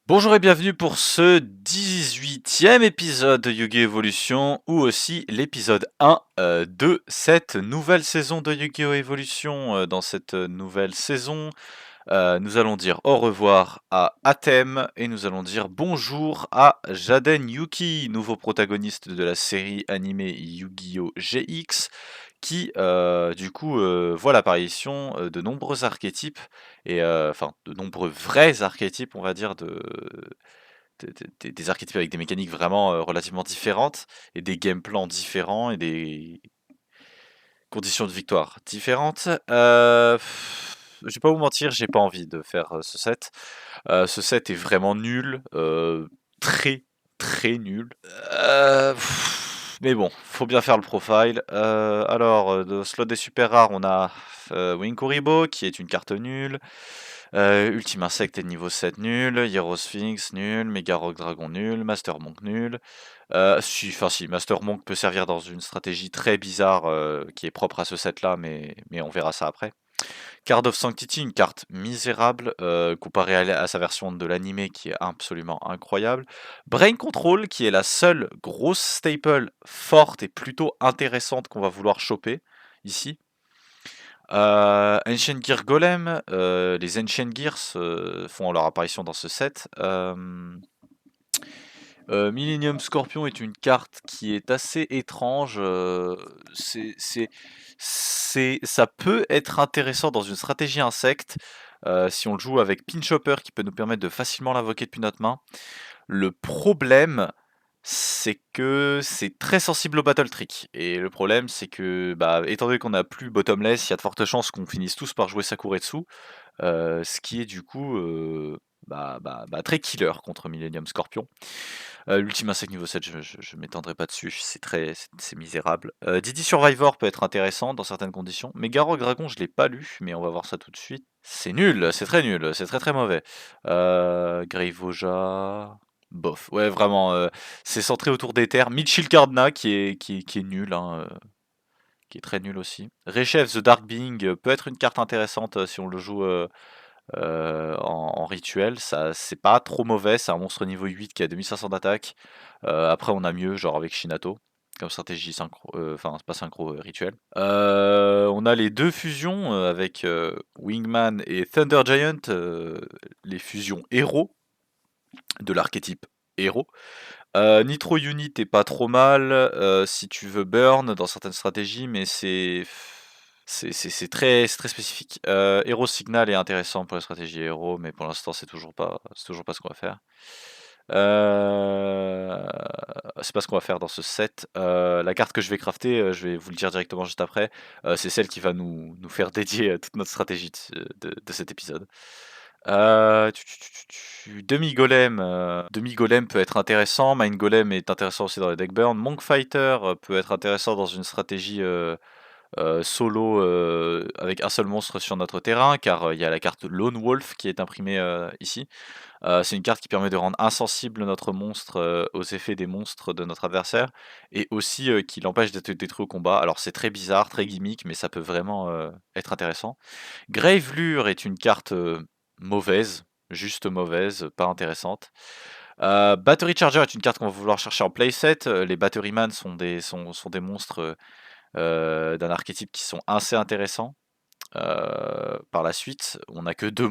Bonjour et bienvenue pour ce 18e épisode de Yu-Gi-Oh! Evolution, ou aussi l'épisode 1 de cette nouvelle saison de Yu-Gi-Oh! Evolution. Dans cette nouvelle saison, nous allons dire au revoir à Atem et nous allons dire bonjour à Jaden Yuki, nouveau protagoniste de la série animée Yu-Gi-Oh! GX, qui du coup voit l'apparition de nombreux archétypes et enfin de nombreux vrais archétypes, on va dire, des archétypes avec des mécaniques vraiment relativement différentes et des game plans différents et des conditions de victoire différentes. Je vais pas vous mentir, j'ai pas envie de faire ce set. Ce set est vraiment nul, très très nul. Mais bon, faut bien faire le profile. Alors, de slot des super rares, on a Winkuribo qui est une carte nulle. Ultime Insect est de niveau 7 nul. Hero Sphinx nul. Mega Rock Dragon nul. Master Monk nul. Si, Master Monk peut servir dans une stratégie très bizarre qui est propre à ce set-là, mais on verra ça après. Card of Sanctity, une carte misérable comparée à sa version de l'animé qui est absolument incroyable. Brain Control, qui est la seule grosse staple forte et plutôt intéressante qu'on va vouloir choper ici. Ancient Gear Golem, les Ancient Gears font leur apparition dans ce set. Millennium Scorpion est une carte qui est assez étrange. Ça peut être intéressant dans une stratégie insecte si on le joue avec Pinch Hopper qui peut nous permettre de facilement l'invoquer depuis notre main. Le problème, c'est que c'est très sensible au battle trick. Et le problème, c'est que, bah, étant donné qu'on n'a plus bottomless, il y a de fortes chances qu'on finisse tous par jouer Sakuretsu. Ce qui est du coup très killer contre Millennium Scorpion. L'Ultima Insect niveau 7, je m'étendrai pas dessus, c'est misérable. Didi Survivor peut être intéressant dans certaines conditions. Megarog Dragon, je l'ai pas lu, mais on va voir ça tout de suite. C'est nul, c'est très nul, c'est très très mauvais. Grevoja, bof. Ouais, vraiment, c'est centré autour des terres. Mitchell Cardna qui est nul, hein, qui est très nul aussi. Rechef The Dark Being peut être une carte intéressante si on le joue en rituel. Ça, c'est pas trop mauvais, c'est un monstre niveau 8 qui a 2500 d'attaque. Après, on a mieux, genre avec Shinato, comme stratégie synchro, enfin, c'est pas synchro, rituel. On a les deux fusions avec Wingman et Thunder Giant, les fusions héros de l'archétype héros. Nitro Unit est pas trop mal si tu veux burn dans certaines stratégies, mais c'est très spécifique. Hero Signal est intéressant pour la stratégie héros, mais pour l'instant c'est toujours pas ce qu'on va faire. Heu, c'est pas ce qu'on va faire dans ce set. La carte que je vais crafter, je vais vous le dire directement juste après, c'est celle qui va nous faire dédier toute notre stratégie de cet épisode. Demi-golem, demi-golem peut être intéressant, Mind Golem est intéressant aussi dans les deck burn. Monk Fighter peut être intéressant dans une stratégie solo avec un seul monstre sur notre terrain, car il y a la carte Lone Wolf qui est imprimée ici. C'est une carte qui permet de rendre insensible notre monstre aux effets des monstres de notre adversaire, et aussi qui l'empêche d'être détruit au combat. Alors c'est très bizarre, très gimmick, mais ça peut vraiment être intéressant. Gravelure est une carte mauvaise, juste mauvaise, pas intéressante. Battery Charger est une carte qu'on va vouloir chercher en playset. Les Batteryman sont des monstres d'un archétype qui sont assez intéressants. Par la suite, on a que deux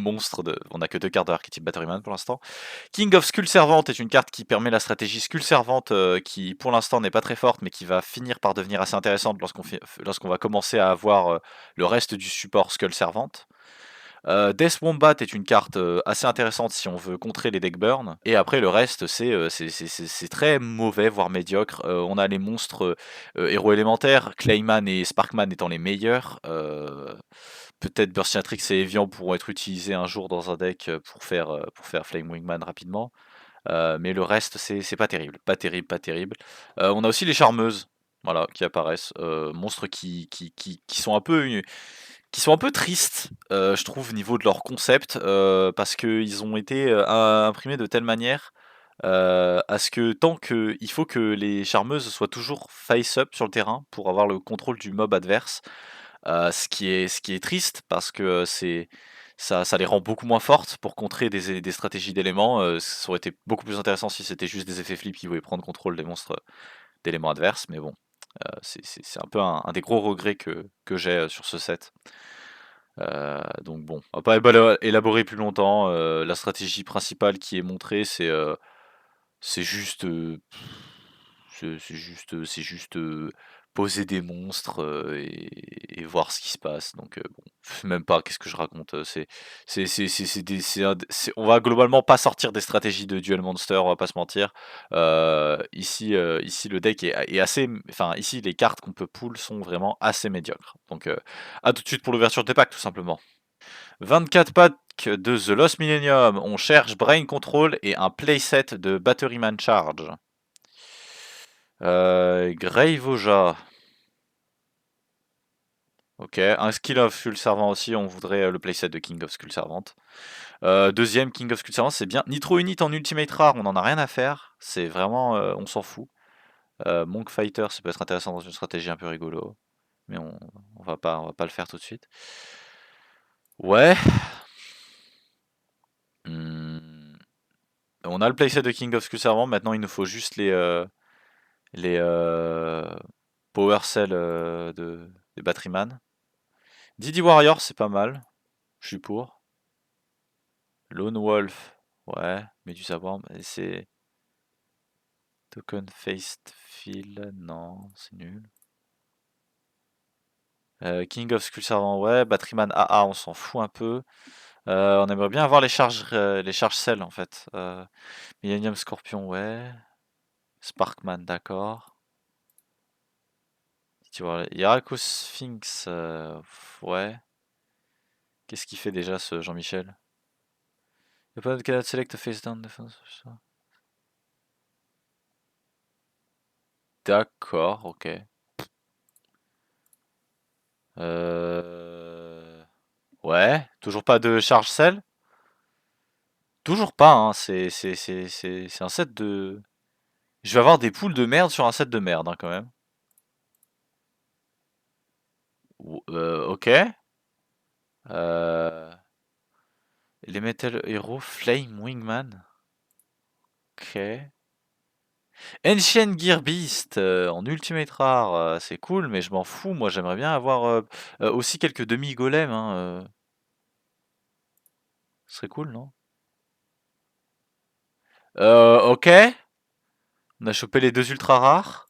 cartes de l'archétype Batteryman pour l'instant. King of Skull Servant est une carte qui permet la stratégie Skull Servant, qui pour l'instant n'est pas très forte, mais qui va finir par devenir assez intéressante lorsqu'on va commencer à avoir le reste du support Skull Servant. Death Wombat est une carte assez intéressante si on veut contrer les deck burn. Et après le reste c'est très mauvais, voire médiocre. On a les monstres héros élémentaires, Clayman et Sparkman étant les meilleurs. Peut-être Burstiatrix et Evian pourront être utilisés un jour dans un deck pour faire Flame Wingman rapidement. Mais le reste c'est pas terrible, pas terrible, pas terrible. On a aussi les charmeuses, voilà, qui apparaissent, monstres qui sont un peu tristes, je trouve, au niveau de leur concept, parce qu'ils ont été imprimés de telle manière à ce que il faut que les charmeuses soient toujours face up sur le terrain pour avoir le contrôle du mob adverse. Ce qui est triste parce que ça les rend beaucoup moins fortes pour contrer des stratégies d'éléments. Ça aurait été beaucoup plus intéressant si c'était juste des effets flip qui voulaient prendre contrôle des monstres d'éléments adverses, mais bon, c'est un peu un des gros regrets que j'ai sur ce set. Donc bon, on va pas élaborer plus longtemps. La stratégie principale qui est montrée, c'est juste, poser des monstres et voir ce qui se passe. Donc bon, même pas. Qu'est-ce que je raconte? On va globalement pas sortir des stratégies de duel monster, on va pas se mentir. Ici le deck est assez, enfin ici les cartes qu'on peut pull sont vraiment assez médiocres. Donc à tout de suite pour l'ouverture des packs tout simplement. 24 packs de The Lost Millennium. On cherche Brain Control et un playset de Batteryman Charge. Grave Oja. Ok, un Skill of Skull Servant aussi, on voudrait le playset de King of Skull Servant. Deuxième King of Skull Servant, c'est bien. Nitro Unit en Ultimate Rare, on en a rien à faire. C'est vraiment, on s'en fout. Monk Fighter, ça peut être intéressant dans une stratégie un peu rigolo. Mais on va pas le faire tout de suite. Ouais. On a le playset de King of Skull Servant, maintenant il nous faut juste les Power Cell des Batteryman. Didi Warrior, c'est pas mal. Je suis pour. Lone Wolf, ouais. Medusa Worm, c'est. Token Faced Fill, non, c'est nul. King of Skull Servant, ouais. Batteryman AA, on s'en fout un peu. On aimerait bien avoir les charges Cell en fait. Millennium Scorpion, ouais. Sparkman, d'accord. Tu vois, Yaraku Sphinx, ouais. Qu'est-ce qu'il fait déjà ce Jean-Michel? Opponent cannot select a face down defense. D'accord, ok. Ouais, toujours pas de charge cell? Toujours pas, hein, c'est un set de... Je vais avoir des poules de merde sur un set de merde, hein, quand même. Ok. Les Metal Hero Flame Wingman. Ok. Ancient Gear Beast en Ultimate Rare, c'est cool, mais je m'en fous. Moi, j'aimerais bien avoir aussi quelques demi-golems. Hein, ce serait cool, non? Ok. On a chopé les deux ultra rares.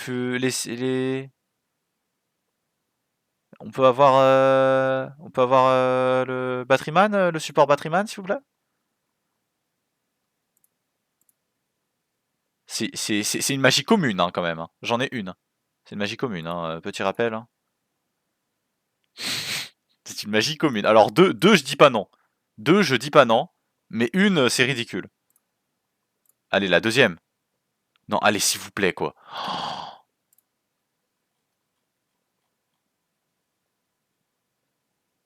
Les... On peut avoir le Batteryman, le support Batteryman, s'il vous plaît? C'est une magie commune, hein, quand même. Hein. J'en ai une. C'est une magie commune, hein, petit rappel. Hein. C'est une magie commune. Alors deux, je dis pas non. Deux, je dis pas non. Mais une, c'est ridicule. Allez, la deuxième. Non, allez, s'il vous plaît, quoi.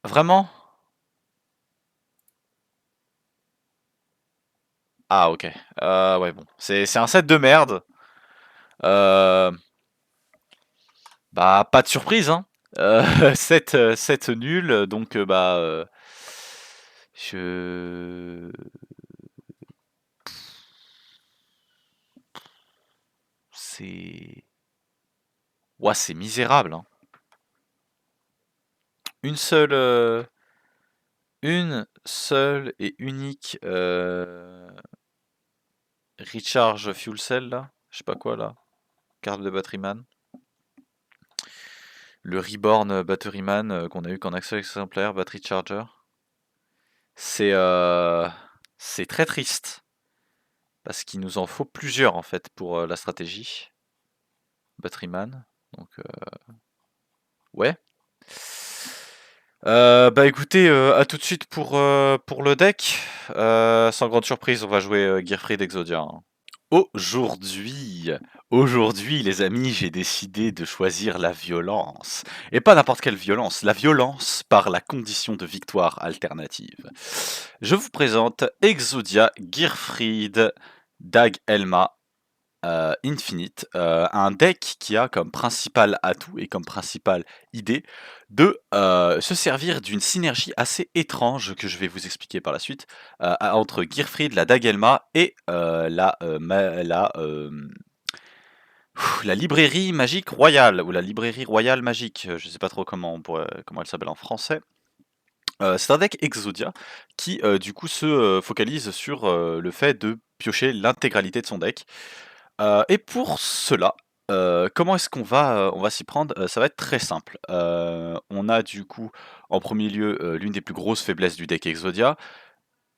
Vraiment? Ah, ok. Ouais, bon. C'est un set de merde. Bah, pas de surprise, hein. 7 nul, donc bah... je... C'est... Ouah, c'est misérable, hein. Une seule... Une seule et unique... Recharge Fuel Cell, là. Je sais pas quoi, là. Carte de Batteryman. Le Reborn Batteryman qu'on a eu qu'en accès exemplaire, Battery Charger. C'est très triste. Parce qu'il nous en faut plusieurs, en fait, pour la stratégie. Batteryman. Donc, ouais. Bah écoutez, à tout de suite pour le deck. Sans grande surprise, on va jouer Gearfried Exodia. Hein. Aujourd'hui, les amis, j'ai décidé de choisir la violence. Et pas n'importe quelle violence, la violence par la condition de victoire alternative. Je vous présente Exodia Gearfried Dag Elma Infinite, un deck qui a comme principal atout et comme principale idée de, se servir d'une synergie assez étrange que je vais vous expliquer par la suite, entre Gearfried, la Dagelma et la librairie magique royale ou la librairie royale magique, je sais pas trop comment elle s'appelle en français. C'est un deck Exodia qui, du coup se, focalise sur, le fait de piocher l'intégralité de son deck. Et pour cela, comment est-ce on va s'y prendre? Ça va être très simple. On a du coup, en premier lieu, l'une des plus grosses faiblesses du deck Exodia.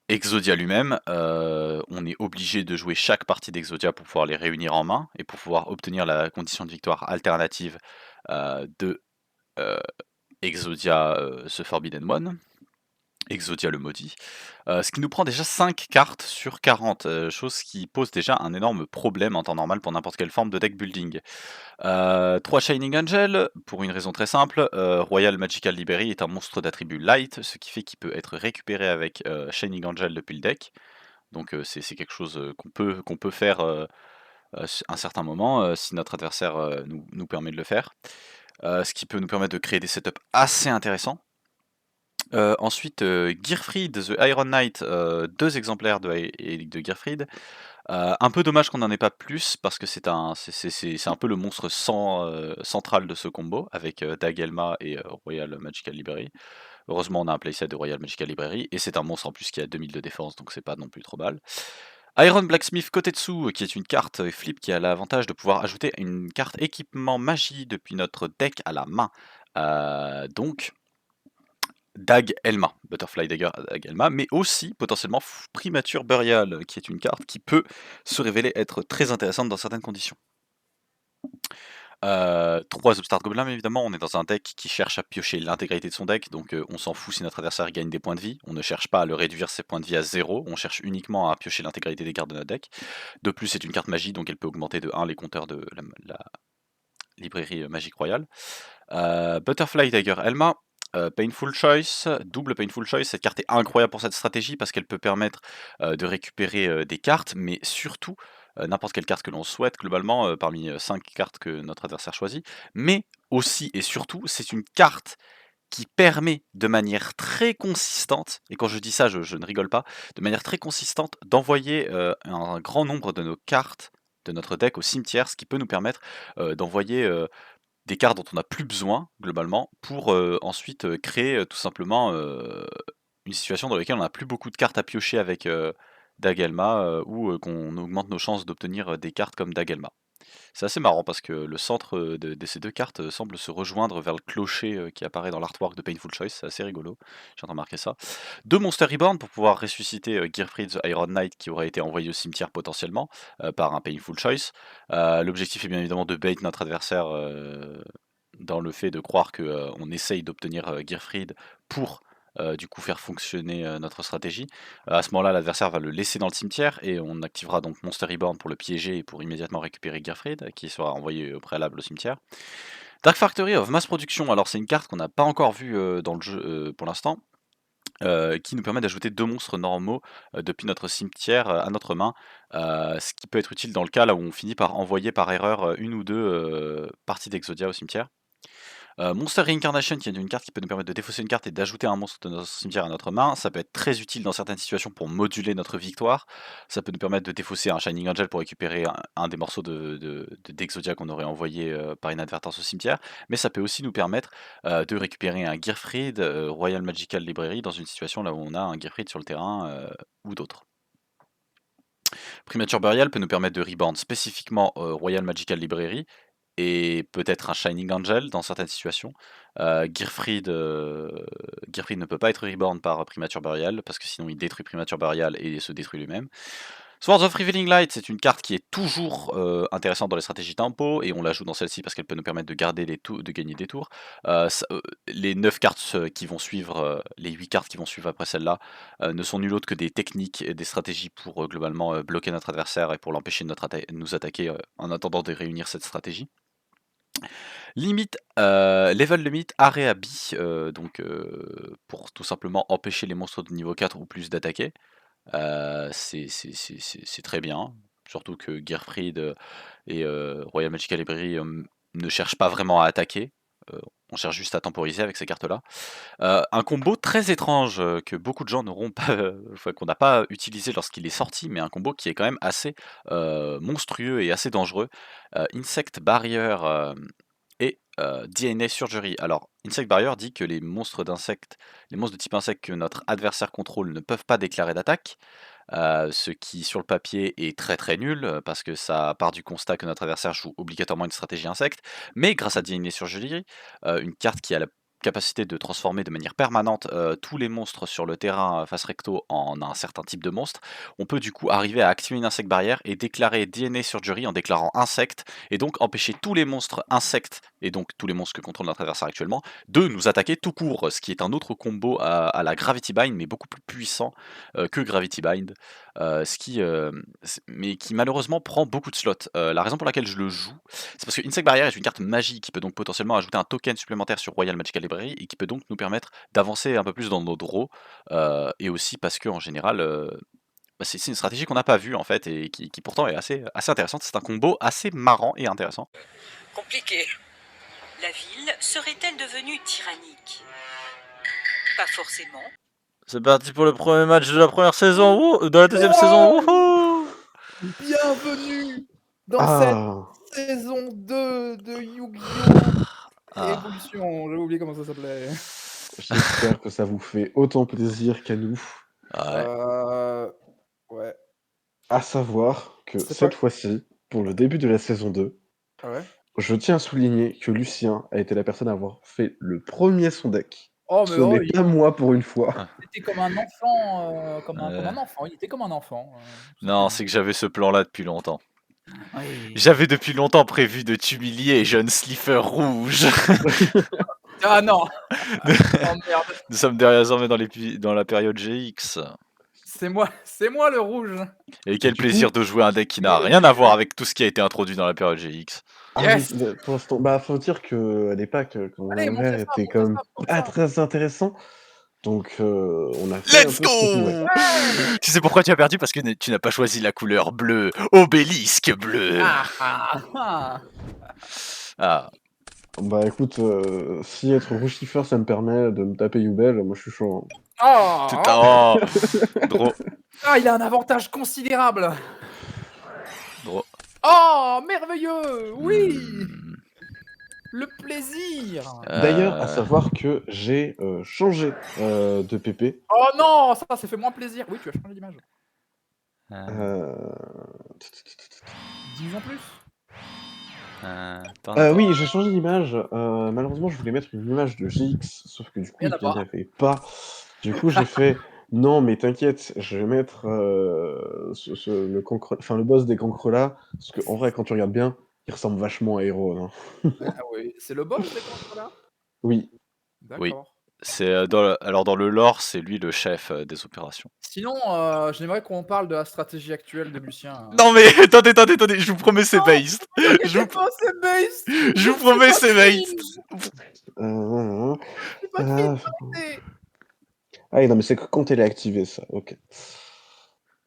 Exodia lui-même, on est obligé de jouer chaque partie d'Exodia pour pouvoir les réunir en main et pour pouvoir obtenir la condition de victoire alternative, de, heu, Exodia, The Forbidden One. Exodia le maudit. Ce qui nous prend déjà 5 cartes sur 40, chose qui pose déjà un énorme problème en temps normal pour n'importe quelle forme de deck building. 3 Shining Angel, pour une raison très simple, Royal Magical Library est un monstre d'attribut light, ce qui fait qu'il peut être récupéré avec, Shining Angel depuis le deck. Donc c'est quelque chose, qu'on peut faire, un certain moment, si notre adversaire, nous permet de le faire. Ce qui peut nous permettre de créer des setups assez intéressants. Ensuite, Gearfried The Iron Knight, 2 exemplaires de Gearfried. Un peu dommage qu'on n'en ait pas plus parce que c'est un peu le monstre central de ce combo avec, Dagelma et Royal Magical Library. Heureusement, on a un playset de Royal Magical Library et c'est un monstre en plus qui a 2000 de défense, donc c'est pas non plus trop mal. Iron Blacksmith Kotetsu, qui est une carte flip qui a l'avantage de pouvoir ajouter une carte équipement magie depuis notre deck à la main. Donc Dag Elma, Butterfly Dagger Dag Elma, mais aussi potentiellement Primature Burial, qui est une carte qui peut se révéler être très intéressante dans certaines conditions. 3 Upstart Goblin, évidemment, on est dans un deck qui cherche à piocher l'intégralité de son deck, donc on s'en fout si notre adversaire gagne des points de vie, on ne cherche pas à le réduire ses points de vie à 0, on cherche uniquement à piocher l'intégralité des cartes de notre deck. De plus, c'est une carte magie, donc elle peut augmenter de 1 les compteurs de la librairie magique royale. Butterfly Dagger Elma, Painful Choice, double Painful Choice. Cette carte est incroyable pour cette stratégie parce qu'elle peut permettre de récupérer des cartes, mais surtout n'importe quelle carte que l'on souhaite globalement parmi 5 cartes que notre adversaire choisit. Mais aussi et surtout, c'est une carte qui permet de manière très consistante, et quand je dis ça, je ne rigole pas, de manière très consistante d'envoyer un grand nombre de nos cartes de notre deck au cimetière, ce qui peut nous permettre d'envoyer des cartes dont on n'a plus besoin, globalement, pour, ensuite, créer, tout simplement, une situation dans laquelle on n'a plus beaucoup de cartes à piocher avec, Dagelma, ou, qu'on augmente nos chances d'obtenir, des cartes comme Dagelma. C'est assez marrant parce que le centre, de ces 2 cartes, semble se rejoindre vers le clocher, qui apparaît dans l'artwork de Painful Choice, c'est assez rigolo, j'ai remarqué ça. 2 Monster Reborn pour pouvoir ressusciter, Gearfried the Iron Knight qui aurait été envoyé au cimetière potentiellement, par un Painful Choice. L'objectif est bien évidemment de bait notre adversaire, dans le fait de croire que, on essaye d'obtenir, Gearfried pour, du coup faire fonctionner, notre stratégie. À ce moment-là, l'adversaire va le laisser dans le cimetière et on activera donc Monster Reborn pour le piéger et pour immédiatement récupérer Gearfried, qui sera envoyé au préalable au cimetière. Dark Factory of Mass Production, alors c'est une carte qu'on n'a pas encore vue, dans le jeu, pour l'instant, qui nous permet d'ajouter 2 monstres normaux, depuis notre cimetière, à notre main, ce qui peut être utile dans le cas là où on finit par envoyer par erreur, 1 ou 2 parties d'Exodia au cimetière. Monster Reincarnation qui est une carte qui peut nous permettre de défausser une carte et d'ajouter un monstre de notre cimetière à notre main. Ça peut être très utile dans certaines situations pour moduler notre victoire. Ça peut nous permettre de défausser un Shining Angel pour récupérer un des morceaux d'Exodia qu'on aurait envoyé par inadvertance au cimetière. Mais ça peut aussi nous permettre de récupérer un Gearfried Royal Magical Library dans une situation là où on a un Gearfried sur le terrain ou d'autres. Primature Burial peut nous permettre de reborn spécifiquement Royal Magical Library et peut-être un Shining Angel dans certaines situations. Gearfried ne peut pas être reborn par Primature Burial parce que sinon il détruit Primature Burial et se détruit lui-même. Swords of Revealing Light, c'est une carte qui est toujours intéressante dans les stratégies tempo et on la joue dans celle-ci parce qu'elle peut nous permettre de garder de gagner des tours. Les 9 cartes qui vont suivre, les 8 cartes qui vont suivre après celle-là, ne sont nul autre que des techniques et des stratégies pour globalement bloquer notre adversaire et pour l'empêcher de nous attaquer en attendant de réunir cette stratégie. Limite, level limit Areabi, donc pour tout simplement empêcher les monstres de niveau 4 ou plus d'attaquer. C'est très bien. surtout que Gearfried et Royal Magical Library ne cherchent pas vraiment à attaquer. On cherche juste à temporiser avec ces cartes-là. Un combo très étrange que beaucoup de gens n'auront pas, enfin qu'on n'a pas utilisé lorsqu'il est sorti, mais un combo qui est quand même assez monstrueux et assez dangereux. Insect Barrier et DNA Surgery. Alors, Insect Barrier dit que les monstres de type insecte que notre adversaire contrôle ne peuvent pas déclarer d'attaque. Ce qui sur le papier est très très nul, parce que ça part du constat que notre adversaire joue obligatoirement une stratégie insecte, mais grâce à DNA Surgery, une carte qui a la capacité de transformer de manière permanente tous les monstres sur le terrain face recto en un certain type de monstre, on peut du coup arriver à activer une insect barrière et déclarer DNA Surgery en déclarant insecte, et donc empêcher tous les monstres insectes, et donc tous les monstres que contrôle notre adversaire actuellement, de nous attaquer tout court, ce qui est un autre combo à la Gravity Bind, mais beaucoup plus puissant que Gravity Bind, mais qui malheureusement prend beaucoup de slots. La raison pour laquelle je le joue, c'est parce que Insect Barrier est une carte magique qui peut donc potentiellement ajouter un token supplémentaire sur Royal Magical Library et qui peut donc nous permettre d'avancer un peu plus dans nos draws, et aussi parce que en général, c'est une stratégie qu'on n'a pas vue en fait et qui pourtant est assez intéressante. C'est un combo assez marrant et intéressant. Compliqué. La ville serait-elle devenue tyrannique? Pas forcément. C'est parti pour le premier match de la première saison, de la deuxième saison. Wouhou! Bienvenue dans Ah, cette saison 2 de Yu-Gi-Oh! Ah. Évolution, j'avais oublié comment ça s'appelait. j'espère que ça vous fait autant plaisir qu'à nous. Ouais. Ouais. À savoir que C'est cette pas- fois-ci, pour le début de la saison 2, Ouais. je tiens à souligner que Lucien a été la personne à avoir fait le premier son deck. Oh, mais Ce n'est pas moi pour une fois. il était comme un enfant, comme Ouais. un enfant. Il était comme un enfant. Non, c'est que j'avais ce plan-là depuis longtemps. Oui. J'avais depuis longtemps prévu de t'humilier, jeune slipper rouge. Ah non. Oh merde. Nous sommes désormais dans la période GX. C'est moi le rouge. Et quel Du plaisir coup- de jouer un deck qui n'a rien à voir avec tout ce qui a été introduit dans la période GX. Ah Yes. oui, pour l'instant, bah faut dire que les packs quand Allez, on montrez avait ça, étaient montrez quand même ça, montrez pas ça. très intéressants. Donc on a fait un Let's peu ce qu'on pouvait. go! Tu sais pourquoi tu as perdu? Parce que tu n'as pas choisi la couleur bleue. Obélisque bleu. Ah. Bah écoute, si être rouge kiffer ça me permet de me taper Yubel, moi je suis chaud. Oh. Draw. Ah, il a un avantage considérable. Draw. Oh, merveilleux. Oui. Hmm. Le plaisir. D'ailleurs, à savoir que j'ai changé de PP. Oh non, ça fait moins plaisir. Oui, tu as changé d'image. Dis-nous en plus. Oui, j'ai changé d'image. Malheureusement, je voulais mettre une image de GX, sauf que du coup, Il y il en a n'y en pas. avait pas. Du coup, j'ai fait non, mais t'inquiète, je vais mettre le boss des cancres là, parce qu'en vrai, quand tu regardes bien, il ressemble vachement à Hero. Hein. Ah oui, c'est le boss des contre là. Oui. D'accord. C'est alors dans le lore, c'est lui le chef des opérations. Sinon, j'aimerais qu'on parle de la stratégie actuelle de Lucien. Non mais attendez, je vous promets c'est based. Je vous c'est base. je vous promets c'est based. Ah oui, non, mais c'est que quand elle est activée, ça. Ok.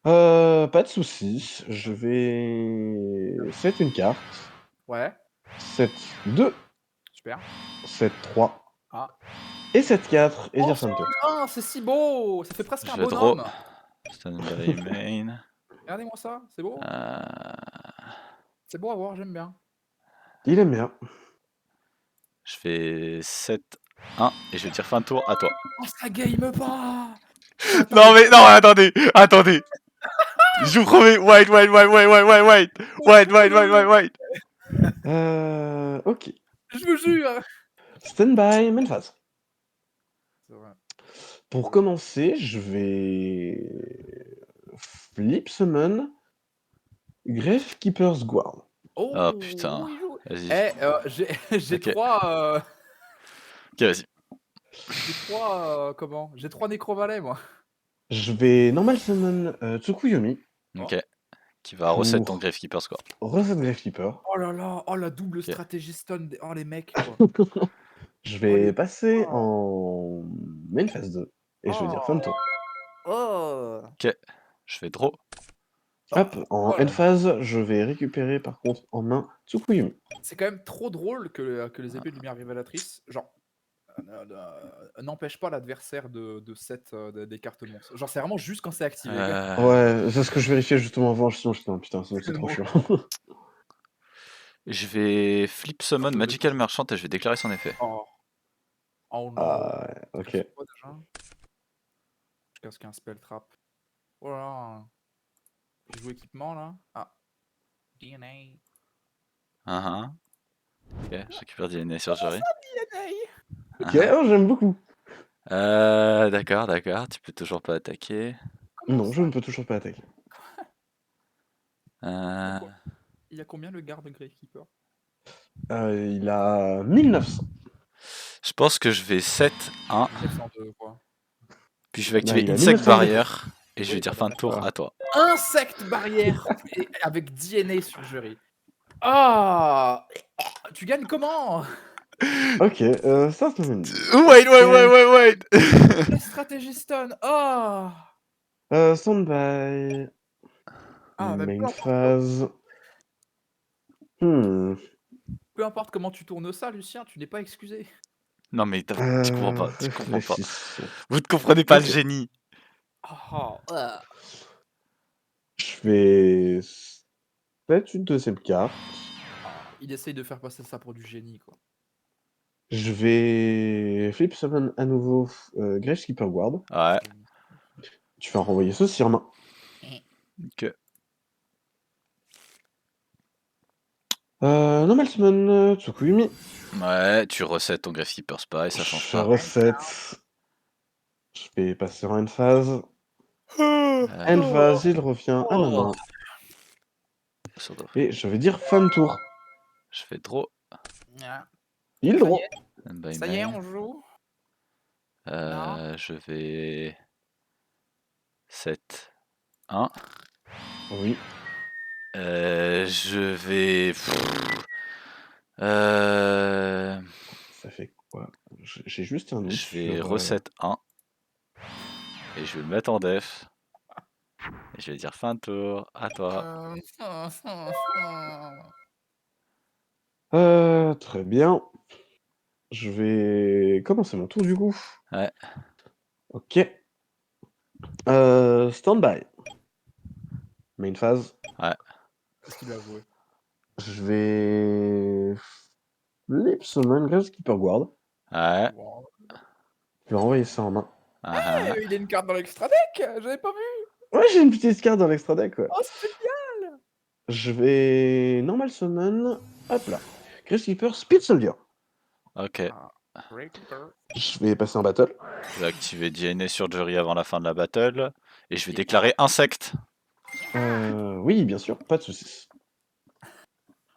Pas de soucis. Je vais set une carte. Ouais, Set 2. super. Set 3. Ah. Et set 4. Et Oh, dire Santo. Ah, c'est si beau. Ça fait presque un Je draw. bonhomme. Standby main. Regardez-moi ça, c'est beau. Euh, C'est beau à voir, j'aime bien. Il aime bien. Je fais 7, 1 et je vais dire fin de tour à toi. Oh, ça game pas. Non mais non attendez. Je vous promets, white. Ok. Je vous jure. Standby, main phase. C'est vrai. Pour commencer, je vais flip summon Gravekeeper's Guard. Oh putain. oui, Vas-y. j'ai Ok. trois. Ok, vas-y. J'ai trois nécrovalets, moi. Je vais normal summon Tsukuyomi. Ok. Qui va reset ton Gravekeeper score. Reset Gravekeeper. Oh là là, oh la double stratégie stun. Oh les mecs, quoi. Je vais les- passer en main phase 2. Et je vais dire fin de tour. Oh. Ok. Je fais draw. Hop, en Voilà. end phase, je vais récupérer par contre en main Tsukuyumi. C'est quand même trop drôle que les épées de lumière révélatrices, genre, n'empêchent pas l'adversaire de set des cartes monstres. Genre, c'est vraiment juste quand c'est activé. Ouais, c'est ce que je vérifiais justement avant, sinon j'étais un putain, sinon c'est trop Tellement. chiant. Je vais flip summon Magical Merchant et je vais déclarer son effet. Oh. Oh non. Ah, ouais, ok. C'est quoi déjà? Je casse qu'un spell trap. Oh là là. J'ai joué équipement là. Ah. DNA. Ok, je récupère DNA sur Jury. DNA. Ok, oh, j'aime beaucoup. D'accord, tu peux toujours pas attaquer. Comment Non, ça? je ne peux toujours pas attaquer. Il a combien le garde Gravekeeper? Il a 1900. Je pense que je vais 7-1, 902 quoi. puis je vais Là, activer il a Insect 1902. Barrière et je vais Oui, dire bah, fin de tour d'accord. à toi. Insect barrière et avec DNA sur jury. Ah, tu gagnes comment? Ok, ça c'est une... Wait. La stratégie stun. Ah. Standby. Ah, mais Main phase. Hmm. peu importe comment tu tournes ça, Lucien, tu n'es pas excusé. Non mais tu comprends pas. Réfléchissons. Vous ne comprenez pas Ok. le génie. Ah. Je vais mettre une deuxième carte. Il essaye de faire passer ça pour du génie, quoi. Je vais flip summon à nouveau Gravekeeper Guard. Ouais, Tu vas renvoyer ceci en main. ok. Normal summon Tsukuyumi. Ouais, tu resets ton Gravekeeper Spy, ça change Je pas. reset. Je vais passer en end phase. Euh, End phase, il revient à ma main. Sort of. Et je vais dire fin de tour. Je fais draw. Il Ça y draw. est, And by ça y est, main. on joue. Non. Je vais 7-1. Oui. Je vais. Ça fait quoi? J'ai juste un doute Je vais sur... reset 1. Et je vais le mettre en def. Et je vais dire fin de tour à toi. Très bien. Je vais commencer mon tour du coup. Ouais. Ok. Standby. Main phase. Ouais. Qu'est-ce qu'il a joué? Je vais... Flip summon Gravekeeper Guard. Ouais. Wow. Je vais renvoyer ça en main. Il a une carte dans l'extra deck. J'avais pas vu. Ouais, j'ai une petite carte dans l'extra deck, ouais. Oh, spécial. Je vais... Normal summon... Hop là. Gravekeeper Speed Soldier. Ok. Je vais passer en battle. Je vais activer DNA sur Jury avant la fin de la battle. Et je vais déclarer Insect. Oui, bien sûr, pas de soucis.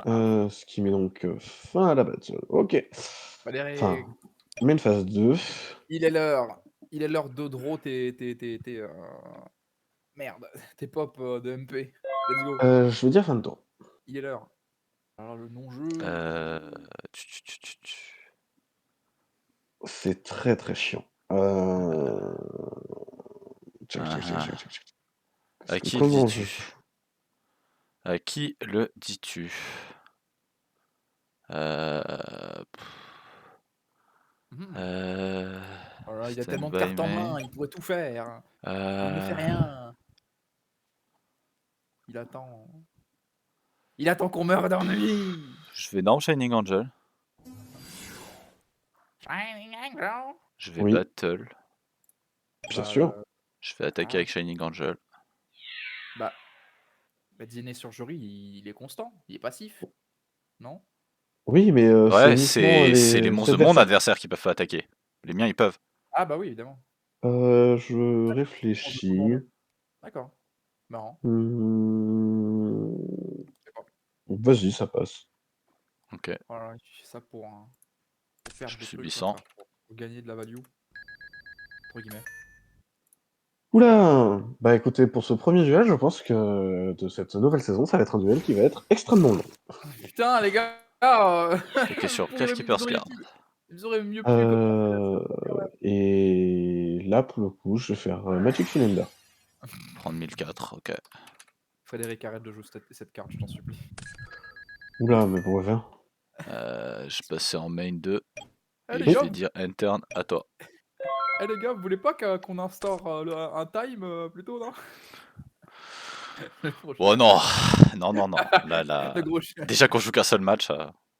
Ce qui met donc fin à la battle. Ok. Valérie, Enfin, main phase 2. il est l'heure. Il est l'heure de draw merde, tes pop de MP. Let's go. Je veux dire fin de tour. Il est l'heure. Alors le non-jeu. C'est très très chiant. Check. À qui le Comment dis-tu? À qui le dis-tu? Voilà, il a Stand tellement de by cartes en me. main, il pourrait tout faire. Il ne fait rien. Il attend. Il attend qu'on meure d'ennui. Je vais dans Shining Angel. Shining Angel. Je vais Oui. battle. Bien sûr. Je vais attaquer avec Shining Angel. Bah, dîner sur jury, il est constant, il est passif. Non? Oui, mais c'est Ouais, uniquement c'est les monstres de mon adversaire qui peuvent pas attaquer. Les miens, ils peuvent. Ah bah oui, évidemment. Je réfléchis. D'accord. Marrant. Hmm, Je sais pas. Vas-y, ça passe. Ok. Voilà, tu fais ça pour faire Je des suis trucs, puissant. enfin, pour gagner de la value. Entre guillemets. Oula! Bah écoutez, pour ce premier duel, je pense que de cette nouvelle saison, ça va être un duel qui va être extrêmement long. Putain, les gars, Cliquez sur vous Gravekeeper's auriez Card. Vous auriez mieux pu commencer. Et là, pour le coup, je vais faire Magic Cylinder. Prendre 1004, ok. Frédéric, arrête de jouer cette carte, je t'en supplie. Oula, mais bon, viens. Je passais en main 2 Eh et les je gars, vais dire interne à toi. vous voulez pas qu'on instaure un time plutôt, non? Le prochain. Oh non, non, non, non. Là, Le gros chien. déjà qu'on joue qu'un seul match,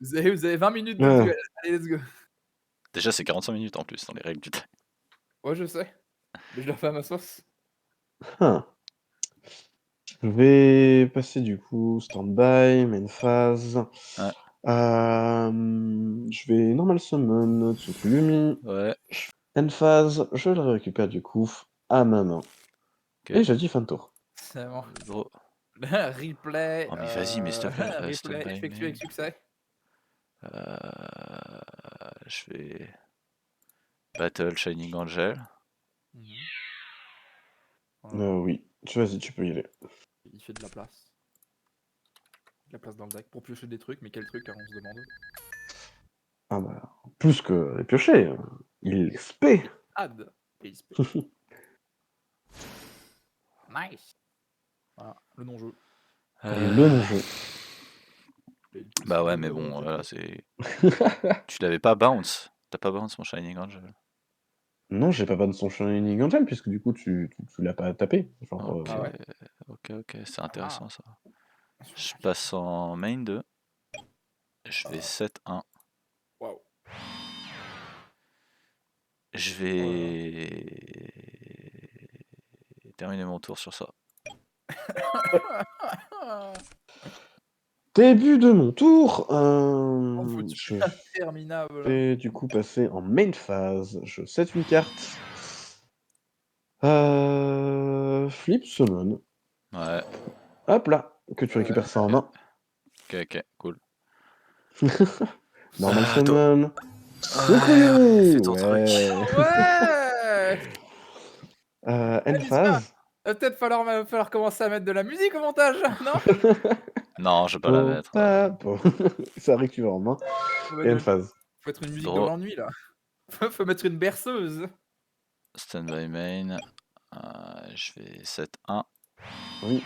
Vous avez 20 minutes de Ouais. duel. Allez, let's go. déjà c'est 45 minutes en plus dans les règles du time. Ouais, je sais. Mais je la fais à ma sauce. Hein. Je vais passer du coup stand-by, main phase. Ouais. Je vais normal summon Tsukuyomi. Ouais, End phase, je le récupère du coup à ma main. ok. Et je dis fin de tour. C'est bon. Gros. Replay. Oh mais vas-y, mais s'il te plaît, Replay stand-by effectué main. avec succès. Je vais Battle Shining Angel. Voilà. Oui, vas-y, tu peux y aller. Il fait de la place. De la place dans le deck pour piocher des trucs, mais quel truc, hein, on se demande. Ah bah, plus que les piochers, il spé. Add. PSP. Nice. Voilà, le non-jeu. Le non-jeu. Bah ouais, mais bon, voilà, c'est. Tu l'avais pas bounce. T'as pas bounce mon Shining Angel. Non, j'ai pas de son Shining Angel, puisque du coup, tu l'as pas tapé. Genre, Ok, Ah ouais. ok, c'est intéressant ça. Ah. Je passe en main 2. Je vais 7-1. Waouh. Je vais terminer mon tour sur ça. Début de mon tour. Oh, faut-tu Je interminable. vais du coup passer en main phase. Je set une carte. Flip summon. Ouais, Hop là, que tu récupères ça en main. ok, cool. Normal Toi. summon. Ouais, fais Sukuyu. ton Ouais. Ouais. End phase. Va peut-être falloir commencer à mettre de la musique au montage, non? Non, je vais pas la mettre. Bon. Ça récupère en main. Et end phase. Faut être une musique de Gros, l'ennui là. Faut mettre une berceuse. stand-by main. Je vais 7-1. Oui.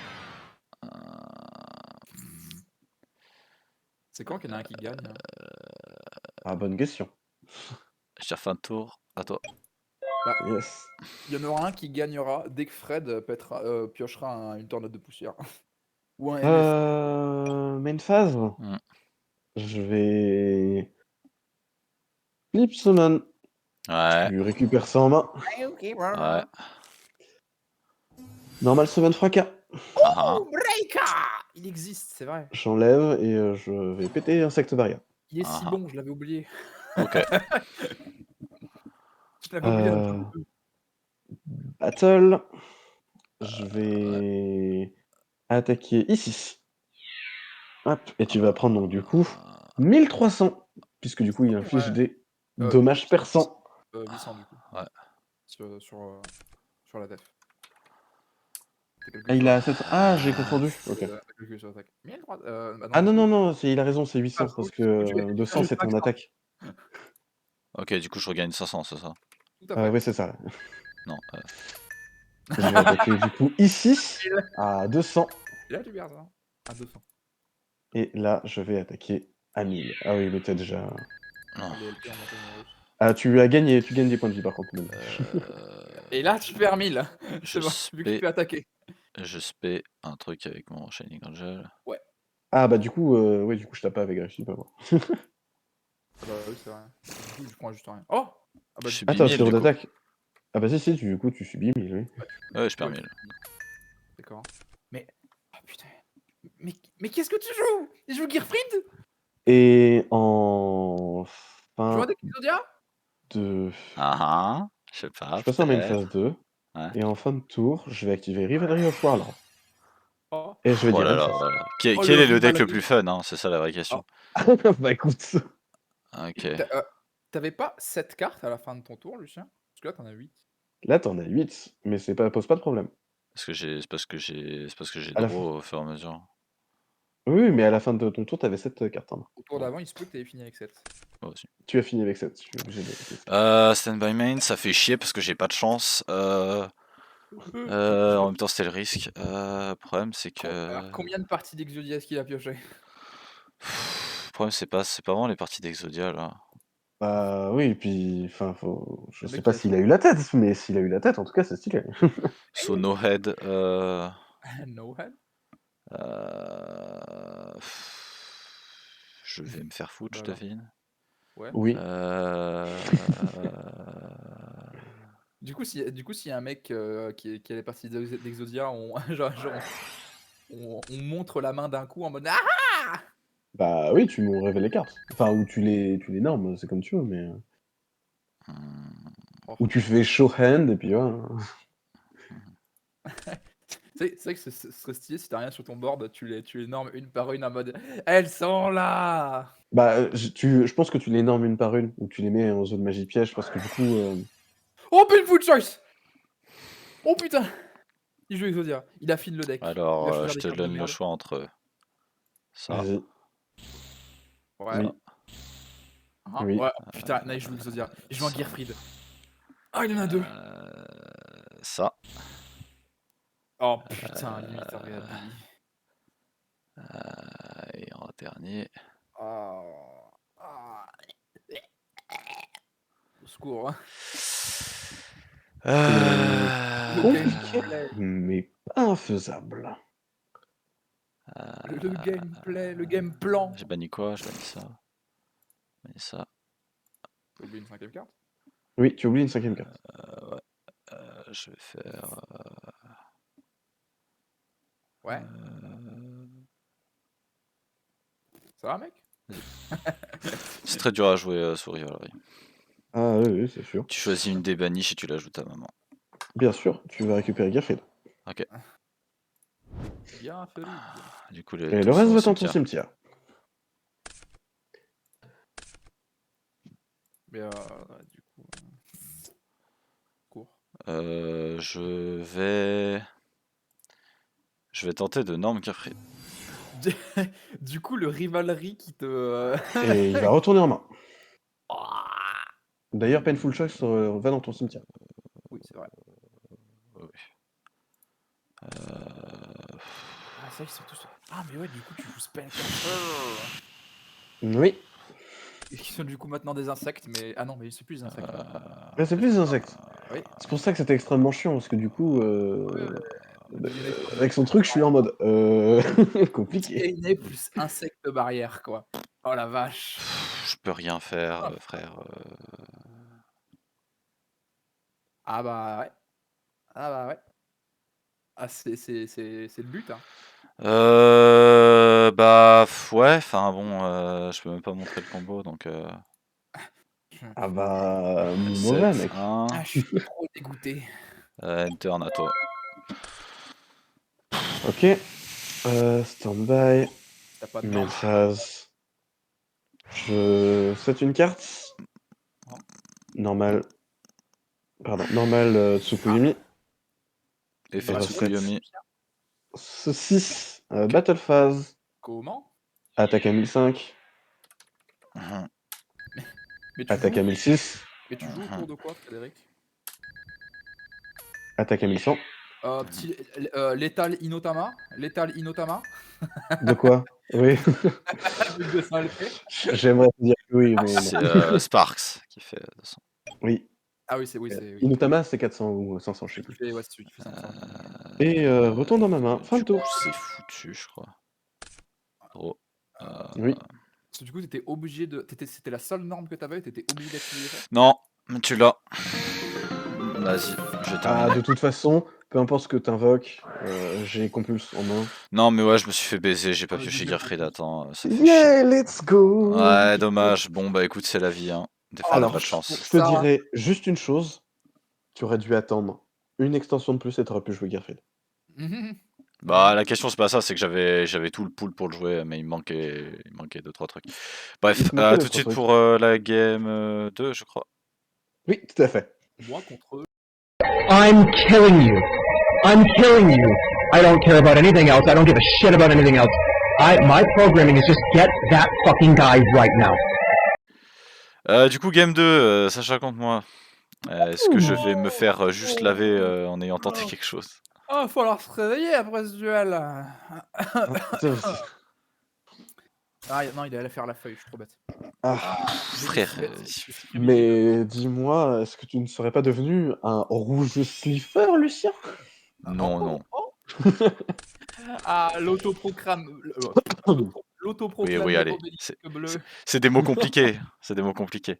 C'est quand qu'il y en a un qui gagne là? Ah, bonne question. Je tire fin de tour. À toi. Yes. Il y en aura un qui gagnera dès que Fred piochera une tornade de poussière. Ou un MF. Main phase. Mm. Je vais flip summon. Ouais, Tu récupères ça en main. ouais. Normal summon fracas. Ah, Oh, Breaka! Il existe, c'est vrai. J'enlève et je vais péter insecte barrière. Il est si ah. bon, je l'avais oublié. Ok. Je l'avais oublié dans Euh, le jeu. Battle. Je vais attaquer ici. Hop, et tu vas prendre donc du coup 1300, puisque du coup il inflige Ouais. des dommages perçants. 800 du coup. Ouais. Sur la def. T'as calculé Ah, il sur a l'attaque. 700. Ah, j'ai confondu. Ok. T'as calculé sur l'attaque. 1300, bah Ah du non, coup, non, non, il a raison, c'est ah, 800, du coup, parce du coup, que 200 c'est ton 500. attaque. Ok, du coup, je regagne 500, c'est ça? Tout à fait. Oui, c'est ça. Non. Je vais attaquer du coup ici, à 200. Et là, tu perds ça. À 200. Et là, je vais attaquer à 1000. Ah oui, mais t'as déjà... Non. Les LP en montagne russe. Ah, tu as gagné, tu gagnes des points de vie par contre. Même. Et là, tu perds 1000. Je C'est bon, vu que tu peux attaquer. spé un truc avec mon Shining Angel. Ouais. Ah bah du coup, ouais, du coup je tape pas avec Réussi, pas moi. Ah bah oui, c'est vrai. Du coup, je prends juste rien. Oh! Ah bah, Je suis Ah, t'as un 1000 sirop du coup. d'attaque. Ah bah si, du coup tu subis 1000, oui. Ouais, je perds 1000. d'accord. Mais. Oh putain. Mais qu'est-ce que tu joues? Tu joues Gearfried? Et en Tu joues fin avec Exodia? de... Je sais pas, Je passe en main peut-être. phase 2. Ouais. Et en fin de tour, je vais activer Rivalry of Warlord. Oh. Et je vais Oh dire là end là, phase. voilà. Oh, Quel est le deck le Rivalry. plus fun, hein? C'est ça la vraie question. Bah écoute. Ok. T'avais pas 7 cartes à la fin de ton tour, Lucien? Parce que là, t'en as 8. Là t'en as 8, mais pose pas de problème. C'est parce que j'ai À la draw au fur et à mesure. Oui, mais à la fin de ton tour, t'avais 7 cartes en main. Au tour d'avant, il se peut que t'avais fini avec 7. Moi aussi. Tu as fini avec 7, je suis obligé de... Stand by main, ça fait chier parce que j'ai pas de chance. En même temps, c'était le risque. Le problème, c'est Alors, que... combien de parties d'Exodia est-ce qu'il a pioché? Le problème, c'est pas vraiment les parties d'Exodia, là. Bah oui, et puis, enfin, je Le sais mec, pas il a s'il a eu la tête, mais s'il a eu la tête, en tout cas, c'est stylé. So, no head. No head. Je vais me faire foutre, Bah je alors. devine. Ouais. Oui. Du coup, s'il y a un mec qui a les parties d'Exodia, on montre la main d'un coup en mode Ah! Bah oui, tu me révèles les cartes. Enfin, ou tu les normes, c'est comme tu veux, mais... Oh. Ou tu fais show hand, et puis voilà. C'est vrai que ce serait stylé si t'as rien sur ton board, tu les normes une par une en mode Elles sont là! Bah, je pense que tu les normes une par une, ou tu les mets en zone magie piège, parce que du coup... Oh, Painful Choice! Oh putain! Il joue Exodia, il affine le deck. Il va Alors, choisir je des te cartes de donne le merde. choix entre ça. Vas-y. Ouais. Oui. Hein? Oui. Ouais, putain, là il joue Exodia. Il joue un Gearfried. Ah, il en a deux! Ça. Oh putain, limite Ariadne. Et en dernier. Oh. Ah. Au secours, hein. Le Compliqué, gameplay. mais pas infaisable. Le gameplay, le game plan. J'ai banni quoi? Je bannis ça. Bannis ça. T'as oublié une 5ème carte? Oui, tu oublies une 5ème carte. Ouais. Je vais faire... Ouais. Ça va, mec? C'est très dur à jouer sous Rivalry. Ah oui, oui, c'est sûr. Tu choisis une des baniches et tu l'ajoutes à maman. Bien sûr, tu vas récupérer Gearfried. Ok. Bien fait. Du coup, Et le reste va dans ton cimetière. Mais du coup... Cours. Je vais tenter de norme Gearfried. Du coup, le Rivalry qui te... Et il va retourner en main. D'ailleurs, Painful Choice va dans ton cimetière. Oui, c'est vrai. Oui. Ah, ça, ils sont tous... Ah, mais ouais, du coup, tu joues Spellcaster. Oui. Et qui sont du coup maintenant des insectes, mais... Ah non, mais c'est plus des insectes. Mais c'est plus des insectes. Oui. C'est pour ça que c'était extrêmement chiant, parce que du coup... Ouais. avec son truc, je suis en mode... compliqué. DNA plus insecte barrière, quoi. Oh la vache. Je peux rien faire, frère. Ah bah ouais. Ah bah ouais. Ah, c'est le but, hein. Bah ouais, enfin bon, je peux même pas montrer le combo, donc... Ah bah... L7, mauvais, mec. 1. Ah, je suis trop dégoûté. Enter à toi. Ok. Stand-by. T'as pas de Main norme. phase. Je set une carte. Normal. Pardon, normal Tsukuyumi. Effet Ah. Tsukuyomi. Ce 6. Battle phase. Comment? Attaque à 1005. Mais tu Attaque joues... à 1006. Mais tu joues autour de quoi, Frédéric? Attaque à 1100. Petit... Lethal Inotama? Lethal Inotama? De quoi? Oui. Avec 200 LP? J'aimerais te dire que oui, mais non. C'est Sparks qui fait 200. Oui. Ah oui, c'est... Oui, c'est... Inutama, c'est 400 ou 500, je sais Tu plus. fais... Ouais, tu fais 500. Et retourne dans ma main. Fin de tour. C'est foutu, je crois. Gros. Oui. Parce que du coup, t'étais obligé de... C'était la seule norme que t'avais, t'étais obligé d'activer ça? Non, tu l'as. Vas-y, je Ah, termine. de toute façon, peu importe ce que t'invoques, j'ai Compulse en main. Non, mais ouais, je me suis fait baiser, j'ai pas Ah, pioché deuxième Gearfried, Compulse. attends, ça fait chier. Yeah, let's go! Ouais, dommage. Bon, bah écoute, c'est la vie, hein. Des fois, on a Alors, pas de je chance. te dirais juste une chose. Tu aurais dû attendre une extension de plus et t'aurais pu jouer Gearfried. Bah, la question, c'est pas ça, c'est que j'avais tout le pool pour le jouer, mais il me manquait 2-3 trucs. Bref, Il te manquait tout de 2-3 suite trucs. pour la game 2, je crois. Oui, tout à fait. Moi contre eux. I'm killing you. I'm killing you. I don't care about anything else. I don't give a shit about anything else. My programming is just get that fucking guy right now. Du coup, game 2, Sacha contre moi. Est-ce que je vais me faire juste laver en ayant tenté quelque chose? Oh, il va falloir se réveiller après ce duel. Non, il allait faire la feuille, je suis trop bête. Ah, J'ai Frère, dit bête, je suis privilégié de mais dis-moi, est-ce que tu ne serais pas devenu un rouge slipper, Lucien? non, non. Ah, Oui, oui, l'autoproclamé allez, obélisque bleu. c'est des mots compliqués, c'est des mots compliqués.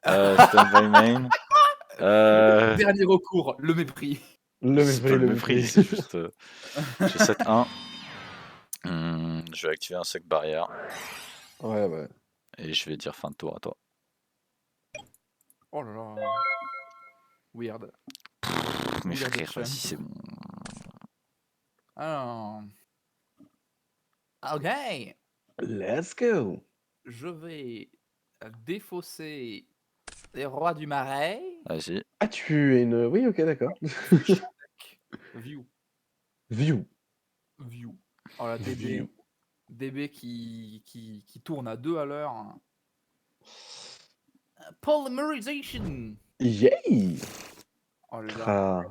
Stand by main. Dernier recours, le mépris. Le C'est pas mépris, le le mépris, mépris. c'est juste, j'ai 7-1. Je vais activer un sec barrière Ouais, ouais. et je vais dire fin de tour à toi. Oh là là. Weird. Mais Weird frère, champ. vas-y, c'est bon. Alors. Ok. Let's go. Je vais défausser les rois du marais. Vas-y. Ah, tu es une... Oui, ok, d'accord. View. View. View. Oh la DB. View. DB qui tourne à 2 à l'heure. Polymerization. Yay! Oh là là. Ah.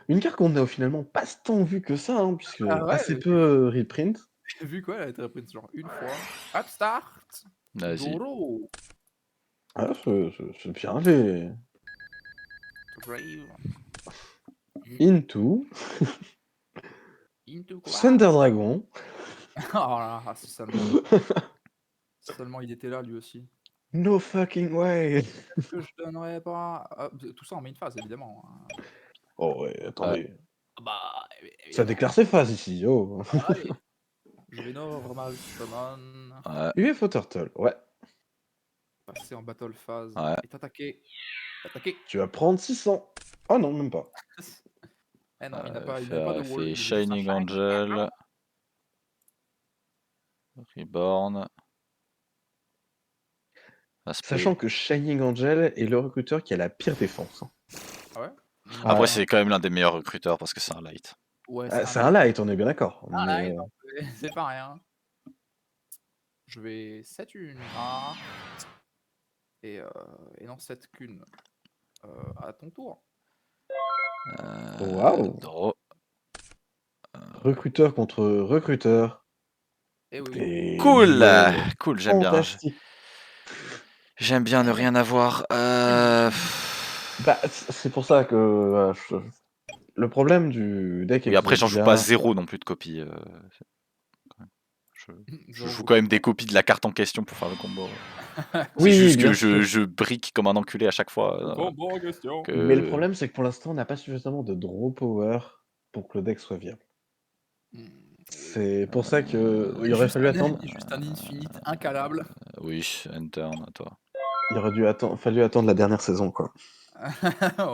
Une carte qu'on n'a finalement pas tant vue que ça, hein, puisque Ah ouais, assez mais peu reprint. vu quoi, elle a été reprise genre une fois. Upstart. Vas-y. Goro. Ah, c'est bien fait. Grave. Into. Into quoi? Thunder Dragon. Oh là là, si seulement. Si seulement il était là lui aussi. No fucking way. Que je donnerais pas. Tout ça en main phase évidemment. Oh ouais, attendez. Bah, Ça évidemment. déclare ses phases ici, oh. Ah oui. Je vais normal summon. Ouais, UFO Turtle, ouais. Passer en battle phase. ouais. Et t'attaquer. Attaquer. Tu vas prendre 600. Oh non, même pas. Eh non, il n'a pas de wall. Fait Il est juste un Shining shiny. Angel. Reborn. Aspect. Sachant que Shining Angel est le recruteur qui a la pire défense, hein. Ah ouais? Après, Ouais. c'est quand même l'un des meilleurs recruteurs parce que c'est un light. Ouais, Ah, c'est un light, on est bien d'accord. Ah, Mais... light, c'est pas rien. Je vais 7 une rare. Et non, 7 qu'une. À ton tour. Waouh. Draw. Recruteur contre recruteur. Eh oui. Et Cool, il est cool, j'aime bien. fantastique. J'aime bien ne rien avoir. Bah, c'est pour ça que le problème du deck Oui, avec après, ce j'en joue deck-là, pas zéro non plus de copies. Je joue quand même des copies de la carte en question pour faire le combo. C'est Oui, juste bien que sûr. je brique comme un enculé à chaque fois. Combo en question. Mais le problème, c'est que pour l'instant, on n'a pas suffisamment de draw power pour que le deck soit viable. C'est pour ça que il aurait fallu attendre. Juste un infinite incalable. Oui, enter, à toi. Il aurait fallu attendre la dernière saison, quoi.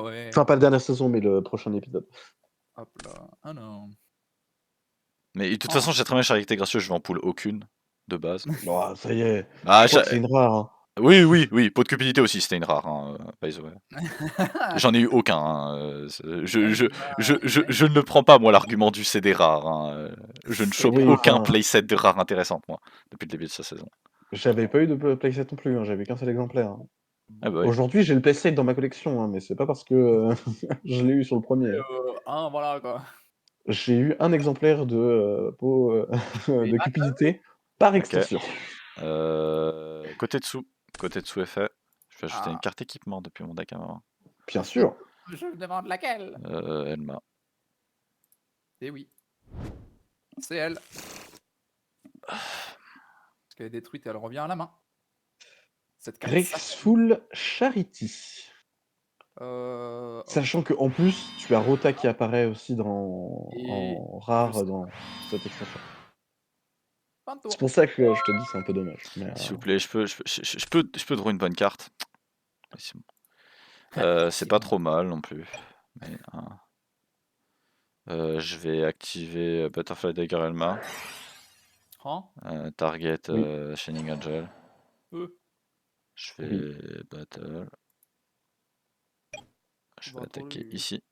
Ouais. Enfin, pas la dernière saison, mais le prochain épisode. Hop là. Ah non. Mais de toute façon, j'ai très bien charité gracieux, je vais en pool aucune de base. Bon, ça y est. Ah, Je crois que c'est une rare, hein. oui, pot de cupidité aussi, c'était une rare, hein, by the way. J'en ai eu aucun. Hein, je ne prends pas, moi, l'argument du c'est des rares. Hein, je ne chope Oui, aucun enfin, playset de rares intéressante, moi, depuis le début de sa saison. j'avais pas eu de playset non plus, hein, j'avais qu'un seul exemplaire, hein. Ah bah oui. Aujourd'hui, j'ai le playset dans ma collection, hein, mais c'est pas parce que je l'ai eu sur le premier. Voilà quoi. J'ai eu un exemplaire de pot de cupidité par Ok. extension. Côté dessous est fait. Je vais ajouter Ah. une carte équipement depuis mon deck à main. Bien sûr. Je me demande laquelle. Elma. Eh oui. C'est elle. Parce qu'elle est détruite et elle revient à la main. Cette carte. Grexful Charity. Sachant que en plus, tu as Rota qui apparaît aussi en rare dans cette extension. Fin de tour. C'est pour ça que je te dis c'est un peu dommage. Mais, S'il vous plaît, je peux draw une bonne carte. Oui, c'est bon. C'est pas trop mal non plus. Mais, je vais activer Butterfly Dagger Elma. Hein Target Oui. Shining Angel. Je vais Oui. battle. Je vais Bah, pour attaquer lui. ici.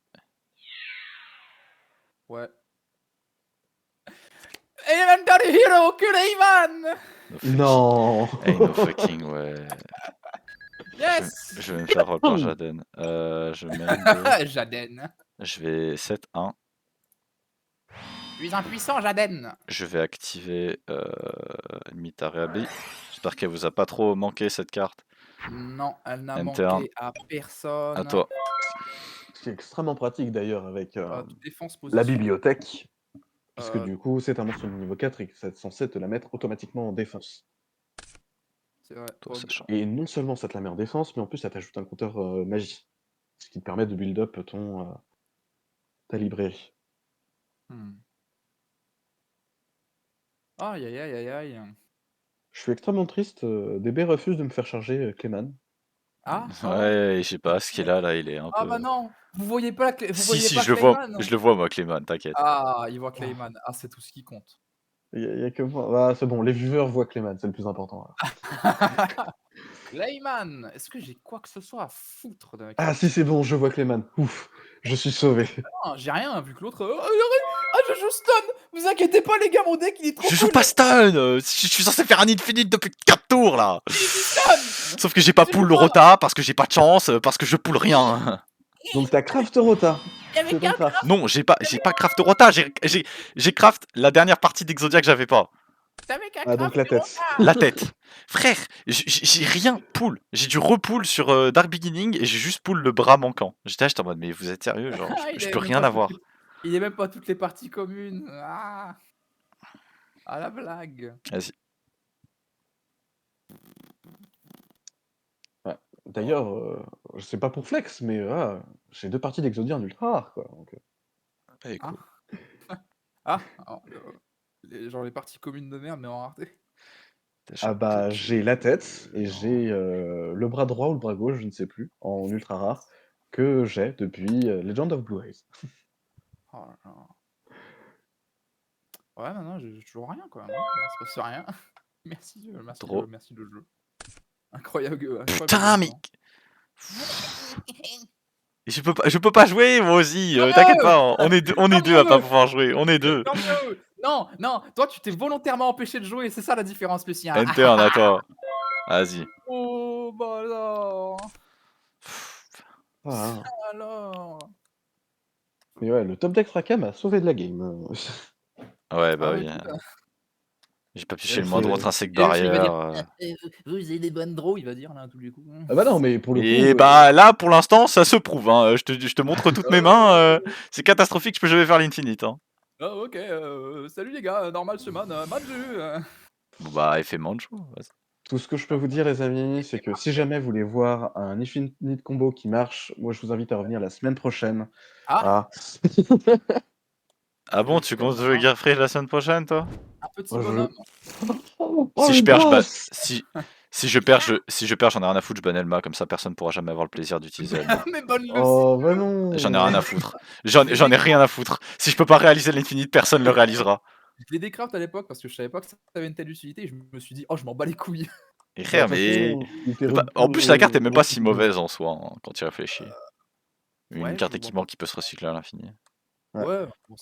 Ouais. Elementary Hero Kureiman. No fucking- Non. Hey, no fucking way. Yes. Je vais me faire roll par Jaden. Je mets une 2. Jaden. Je vais 7-1. Tu es impuissant, Jaden. Je vais activer Mitarabi. J'espère qu'elle vous a pas trop manqué cette carte. Non, elle n'a Enter. manqué à À personne. toi. Ce qui est extrêmement pratique d'ailleurs avec Défense la position. bibliothèque. Puisque Euh, du coup, c'est un monstre de niveau 4 et que c'est censé te la mettre automatiquement en défense. C'est vrai. Toi, sachant. Et non seulement ça te la met en défense, mais en plus ça t'ajoute un compteur magie. Ce qui te permet de build up ta librairie. Aïe aïe aïe aïe aïe. Je suis extrêmement triste, DB refuse de me faire charger Clayman. Ah, Ouais, je sais pas, ce qu'il a là, il est un ah peu. bah non, vous voyez pas, vous Si, voyez si, pas je le vois, Clayman. je le vois moi, Clayman, t'inquiète. Ah, il voit Clayman. Ah, c'est tout ce qui compte. Il y a que moi. Ah, c'est bon, les viewers voient Clayman, c'est le plus important. Là. Clayman, est-ce que j'ai quoi que ce soit à foutre de Ah si, c'est bon, je vois Clayman. Ouf, je suis sauvé. Non, j'ai rien, vu que l'autre. Je joue stun. Vous inquiétez pas, les gars, mon deck il est trop Je cool. joue pas stun. Je suis censé faire un infinite depuis 4 tours là. Sauf que j'ai pas pull le rota parce que j'ai pas de chance, parce que je pull rien. Donc t'as craft rota. Y'avait qu'un craft. Non, j'ai pas craft rota, j'ai craft la dernière partie d'Exodia que j'avais pas. T'avais qu'un Ah, donc la tête. La tête. Frère, j'ai rien pull. J'ai dû repull sur Dark Beginning et j'ai juste pull le bras manquant. J'étais en mode, mais vous êtes sérieux, genre, je peux rien avoir. Il est même pas toutes les parties communes. Ah, la blague. Vas-y. Ouais. D'ailleurs, je sais pas pour flex, mais j'ai 2 parties d'Exodia en ultra rare, quoi. Donc, Allez, cool. Genre les parties communes de merde, mais en rareté. ah bah, j'ai la tête et j'ai le bras droit ou le bras gauche, je ne sais plus, en ultra rare, que j'ai depuis Legend of Blue Eyes. Oh là là. Ouais, non, j'ai toujours rien, quoi. Non, il se passe rien. Merci, merci le jeu. Incroyable. Putain, mais. Je peux pas jouer, moi aussi. T'inquiète pas, on est deux à pas pouvoir jouer. On est deux. Non, toi, tu t'es volontairement empêché de jouer, c'est ça la différence spéciale. Enter, à toi. Vas-y. Oh, bah alors. Ah, Alors. mais ouais, le top deck Fracas m'a sauvé de la game. Ouais, bah Ah, oui. écoute, J'ai pas pioché le c'est- moindre intrinsèque Et l'autre, il va barrière. dire, vous avez des bonnes draws, il va dire là tous les coups. Ah bah non, mais pour le coup. Et bah là, pour l'instant, ça se prouve. Hein. Je te montre toutes mes mains. C'est catastrophique, je peux jamais faire l'infinite. Hein. Ah, ok, salut les gars, normal semaine, Manju. Bon bah, effet manjo. Tout ce que je peux vous dire, les amis, c'est que si jamais vous voulez voir un Infinite Combo qui marche, moi je vous invite à revenir la semaine prochaine. Ah, Ah bon, tu comptes jouer Gearfree la semaine prochaine, toi? un petit Oh, bonhomme. Si je perds, boss si je perds, j'en ai rien à foutre, je banne Elma, comme ça personne pourra jamais avoir le plaisir d'utiliser Elma. Mais bonne Lucie. Oh, bah non. J'en ai rien à foutre. J'en ai rien à foutre. Si je peux pas réaliser l'infinite, personne le réalisera. Je l'ai décraft à l'époque parce que je savais pas que ça avait une telle utilité et je me suis dit, oh, je m'en bats les couilles. Et frère, mais. Il était En plus, la carte est même pas si repoussé. mauvaise en soi, hein, quand tu réfléchis. Une ouais, carte je vois équipement qui peut se recycler à l'infini. Ouais. Ouais, bon,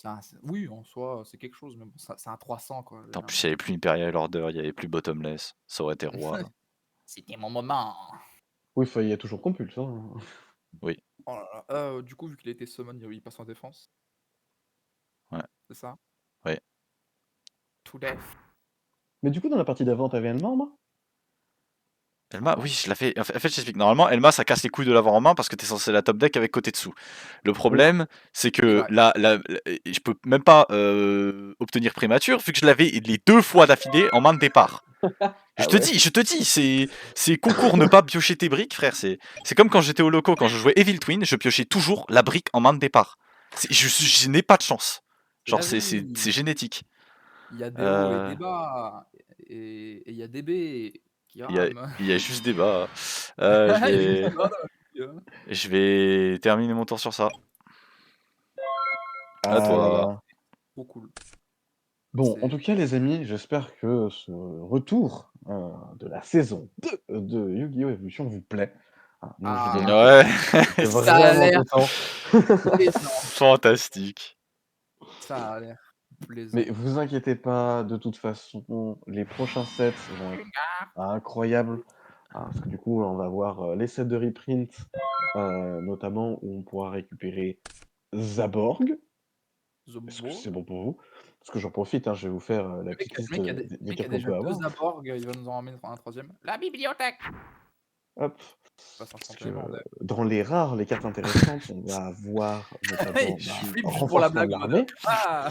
oui, en soi, c'est quelque chose, mais bon, c'est un 300 quoi. En plus, il y avait plus Imperial Order, il y avait plus Bottomless. Ça aurait été roi. Là. C'était mon moment. Oui, il y a toujours Compulse. Hein. Oui. Oh là là. Du coup, vu qu'il a été summon, il passe en défense. Ouais. C'est ça? Oui. To death. Mais du coup, dans la partie d'avant, t'avais Elma en main? Elma, oui, je l'ai fait. En fait, je t'explique. Normalement, Elma, ça casse les couilles de l'avoir en main parce que t'es censé la top deck avec côté dessous. Le problème, c'est que je peux même pas obtenir prémature vu que je l'avais les 2 fois d'affilée en main de départ. Je te dis, c'est concours ne pas piocher tes briques, frère. C'est comme quand j'étais au loco, quand je jouais Evil Twin, je piochais toujours la brique en main de départ. Je n'ai pas de chance. Genre, c'est génétique. Il y a des hauts et des bas. Et il y a des B qui rament. Il y a juste des bas. Je vais terminer mon tour sur ça. À toi. Trop cool. Bon, en tout cas, les amis, j'espère que ce retour de la saison 2 de Yu-Gi-Oh! Evolution vous plaît. Ouais. Ça a l'air fantastique. Ça a l'air plaisant. Mais vous inquiétez pas, de toute façon, les prochains sets vont être incroyables. Parce que du coup, on va avoir les sets de reprint, notamment où on pourra récupérer Zaborg. Est-ce que Zobo. c'est bon pour vous? Parce que j'en profite, hein, je vais vous faire la petite Le liste mec a, des, des le mec a cartes qu'on déjà peut 2 avoir. Zaborg, il va nous en ramener un troisième. La bibliothèque. Hop, Pas parce que instantanément. dans les rares, les cartes intéressantes, on va avoir notamment Je bah, flippe juste pour la renforcement blague de en mode. l'armée, Ah.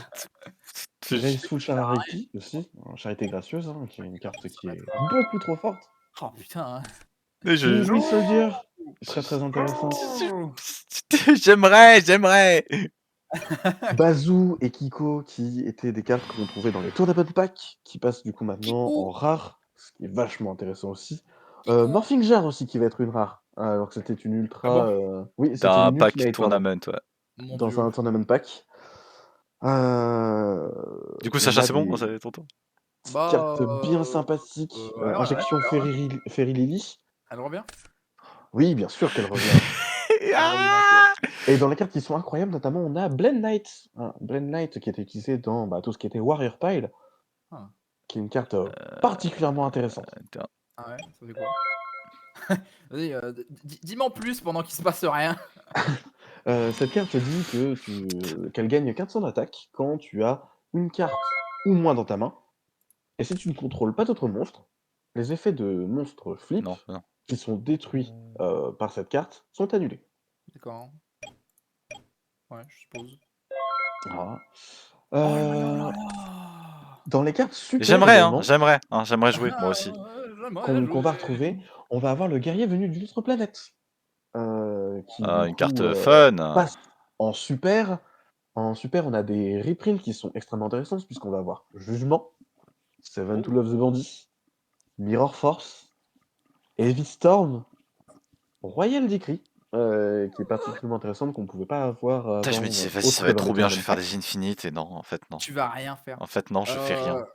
Graceful Ça sert à rien. Charity aussi, Charité gracieuse, hein, qui est une carte Ça qui va est être. beaucoup trop forte. Oh putain. Hein. Mais Kingly Soldier, très très intéressante. Jouh. J'aimerais. Bazoo et Kiko, qui étaient des cartes que l'on trouvait dans les Tournament Pack, qui passent du coup maintenant Kikou. en rare, ce qui est vachement intéressant aussi. Kikou. Morphing Jar aussi, qui va être une rare, alors que c'était une Ah bon? ultra... Oui, c'était T'as un une pack Ultimate, pardon, tournament, ouais. Mon dans dieu. un Tournament Pack. Du coup, On Sacha, a c'est bon? des C'est ton tour? petites Bah. cartes bien sympathiques. Ouais, ouais, Injection Fairy Lily. elle revient? Oui, bien sûr qu'elle revient. Elle revient, ok. Et dans les cartes qui sont incroyables, notamment, on a Blend Knight. Blend Knight qui était utilisé dans tout ce qui était Warrior Pile, Ah, qui est une carte particulièrement intéressante. ah ouais, ça fait quoi? Vas-y, dis-moi en plus pendant qu'il se passe rien. Cette carte dit qu'elle gagne 400 d'attaque quand tu as une carte ou moins dans ta main. Et si tu ne contrôles pas d'autres monstres, les effets de monstres flip Non, non. qui sont détruits par cette carte sont annulés. D'accord. Ouais, je suppose. Voilà. Oh là là Euh, là là! dans les cartes super J'aimerais, également, j'aimerais jouer, moi aussi. J'aimerais qu'on va jouer. retrouver, on va avoir le guerrier venu d'une autre planète. Qui du Une coup carte fun. passe en super. En super, on a des reprints qui sont extrêmement intéressantes, puisqu'on va avoir Jugement, Seven to Oh. Love the Bandit, Mirror Force, Heavy Storm, Royal Decree, qui est particulièrement intéressante, qu'on pouvait pas avoir Putain, je avant me disais, vas-y, ça autre va que être dans les trop bien, je vais Tournament faire des Pack. infinites, et non, en fait, non. Tu vas rien faire. En fait, non, je fais rien.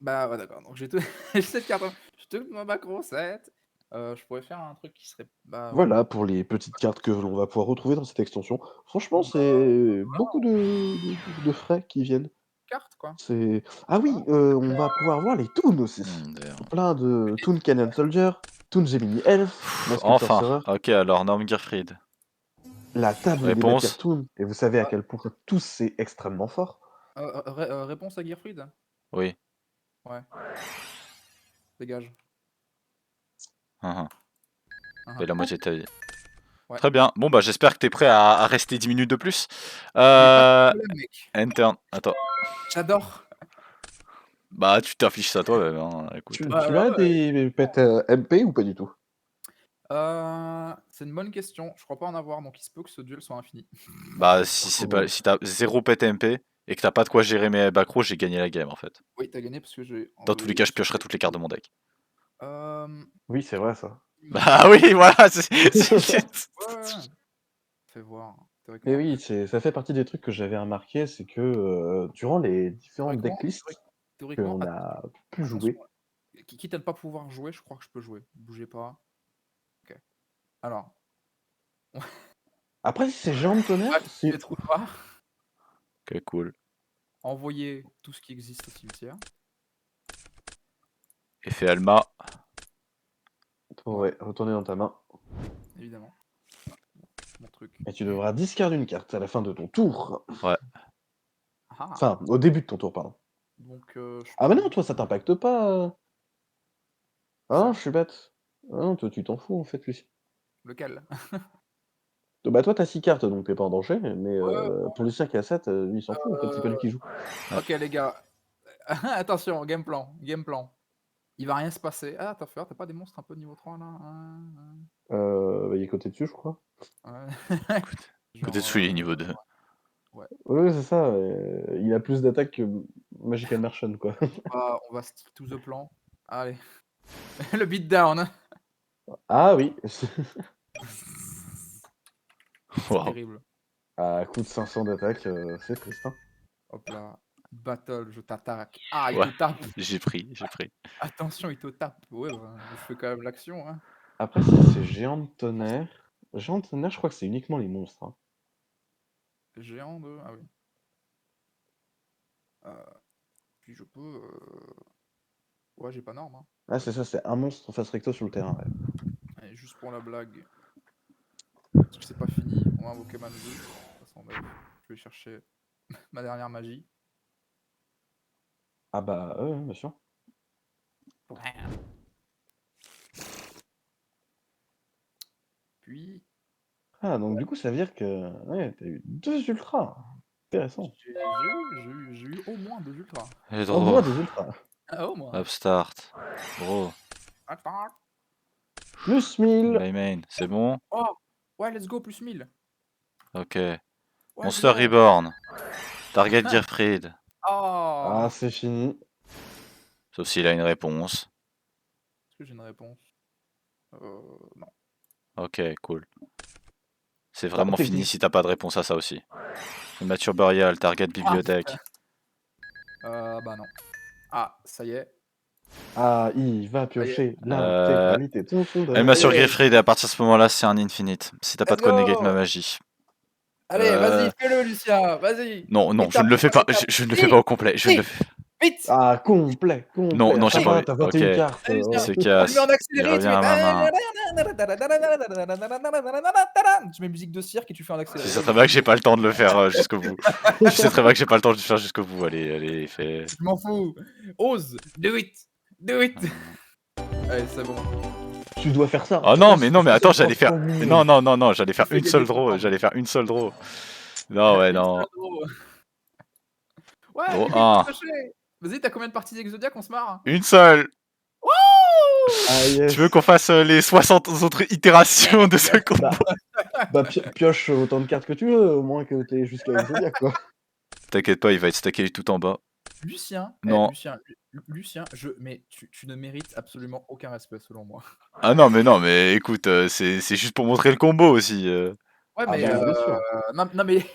Bah ouais, d'accord. Donc j'ai tout... j'ai cette carte. Je te ma macro 7. Je pourrais faire un truc qui serait. Bah ouais. Voilà pour les petites cartes que l'on va pouvoir retrouver dans cette extension. Franchement, c'est beaucoup de frais qui viennent. Carte quoi. C'est ah oui, on va pouvoir voir les toons aussi. D'ailleurs. Plein de Toon Cannon Soldier, Toon Gemini Elf, Musket Enfin, Sorcerer, ok, alors, Norm Gearfried. la table des Réponse? Bad Toon, et vous savez à quel point tous c'est extrêmement fort. Réponse à Gearfried? Oui. Ouais. Dégage. Uhum. Uhum. Et la moitié de ta vie. Ouais. Très bien. Bon, bah, j'espère que t'es prêt à rester 10 minutes de plus. Mais pas de problème, mec. Intern. Attends. J'adore. Bah, tu t'affiches ça toi-même, hein. Écoute. Tu Bah as ouais. des pets MP ou pas du tout? C'est une bonne question. Je crois pas en avoir, donc il se peut que ce duel soit infini. Bah, si t'as 0 PTMP et que t'as pas de quoi gérer mes backrows, j'ai gagné la game en fait. Oui, t'as gagné parce que j'ai Dans tous les cas, envoyé. je piocherai toutes les cartes de mon deck. Oui, c'est vrai ça. Bah oui, voilà. Ouais. Fais voir. Et Théoriquement, oui, ça fait partie des trucs que j'avais remarqué, c'est que durant les différentes théoriquement, decklists théoriquement, qu'on a pu attention. jouer, Quitte à ne pas pouvoir jouer, je crois que je peux jouer. Bougez pas. Ok. Alors. après si c'est Géant de Tonnerre, Activer trou noir. Ok, cool. Envoyer tout ce qui existe au cimetière. Effet Alma. ouais, retourner dans ta main. Évidemment. Mon truc. Et tu devras discarder une carte à la fin de ton tour. Ouais. Ah. Enfin, au début de ton tour, pardon. Donc, Ah bah non, toi ça t'impacte pas. Ah non, Ça. je suis bête. Ah non, toi tu t'en fous en fait, lui. Lequel? Bah toi t'as 6 cartes donc t'es pas en danger, mais Ouais. pour Lucien qui a 7, lui il s'en fout en fait, c'est pas lui qui joue. Ok les gars. Attention, game plan. Game plan. Il va rien se passer. Ah, t'as pas des monstres un peu niveau 3 là? Bah il est côté dessus je crois. Ouais. Côté Genre, dessous, il est niveau 2. ouais. Ouais, c'est ça, il a plus d'attaque que Magical Merchant quoi. On va stick to the plan. Allez. Le beatdown. Ah oui! C'est Wow. terrible. À coup de 500 d'attaque, c'est triste, hein. Hop là. Battle, je t'attaque. Ah, il Ouais. te tape. J'ai pris. Attention, il te tape. Ouais, bah, je fais quand même l'action, hein. Après si c'est Géant de Tonnerre je crois que c'est uniquement les monstres, hein. Géant de. Ah oui. Puis je peux. Ouais, j'ai pas norme, hein. Ah, c'est ça, c'est un monstre en face recto sur le terrain. Ouais. Allez, juste pour la blague. Parce que c'est pas fini, on va invoquer ma magie. 309. Je vais chercher ma dernière magie. Ah bah, ouais, bien sûr. Puis, Ah, donc du coup, ça veut dire que ouais, t'as eu 2 ultras. Intéressant. j'ai eu au moins 2 ultras. Et Au draw. moins 2 ultras. Ah, au moins. Upstart. Gros. Attends. Plus 1000. By main. C'est bon? Oh, ouais, let's go, plus 1000. Ok. Ouais, Monster let's go. Reborn. Target Gearfried. Oh. Ah, c'est fini. Sauf s'il a une réponse. Est-ce que j'ai une réponse? Non. Ok, cool. C'est vraiment t'es- fini si t'as pas de réponse à ça aussi. Mature Burial, Target Bibliothèque. Bah non. Ah, ça y est. Ah, il va piocher Euh, l'intégralité de son sondage. Elle m'a sur Allez. Gearfried et à partir de ce moment-là, c'est un infinite. Si t'as pas de Let's code negate go. ma magie. Allez, vas-y, fais-le, Lucien. Vas-y. Non, non, Vite, je ne le fais pas. étape. Je ne le fais pas au complet. Je ne le Vite. fais. Vite. Ah, complet. Non, non, ça j'ai pas va, envie. t'as 21 Ok. cartes. Allez, Il se Tu casse. mets en Il accéléré, revient à ma main. tu mets musique de cirque et tu fais en Tu accéléré. sais très bien que j'ai pas le temps de le faire jusqu'au bout. Tu sais très bien que j'ai pas le temps de le faire jusqu'au bout. Allez, allez, fais. Je m'en fous. Ose. Do it. Do it. Allez, c'est bon. Tu dois faire ça. Oh non, mais non, mais attends, j'allais faire. Non. Non, j'allais faire fais une gagner seule ton draw. temps. J'allais faire une seule draw. Non, ouais, non. Ouais, Draw vite, 1. cocher. Vas-y, t'as combien de parties d'Exodia qu'on se marre? Une seule. Ah, yes. Tu veux qu'on fasse les 60 autres itérations de ce combo? Bah, pioche autant de cartes que tu veux, au moins que t'aies jusqu'à Exodia, quoi. T'inquiète pas, il va être stacké tout en bas. Lucien, Non. Lucien, mais tu ne mérites absolument aucun respect selon moi. Ah non, mais écoute, c'est juste pour montrer le combo aussi. Ouais, Ah mais bah, bien sûr. non, mais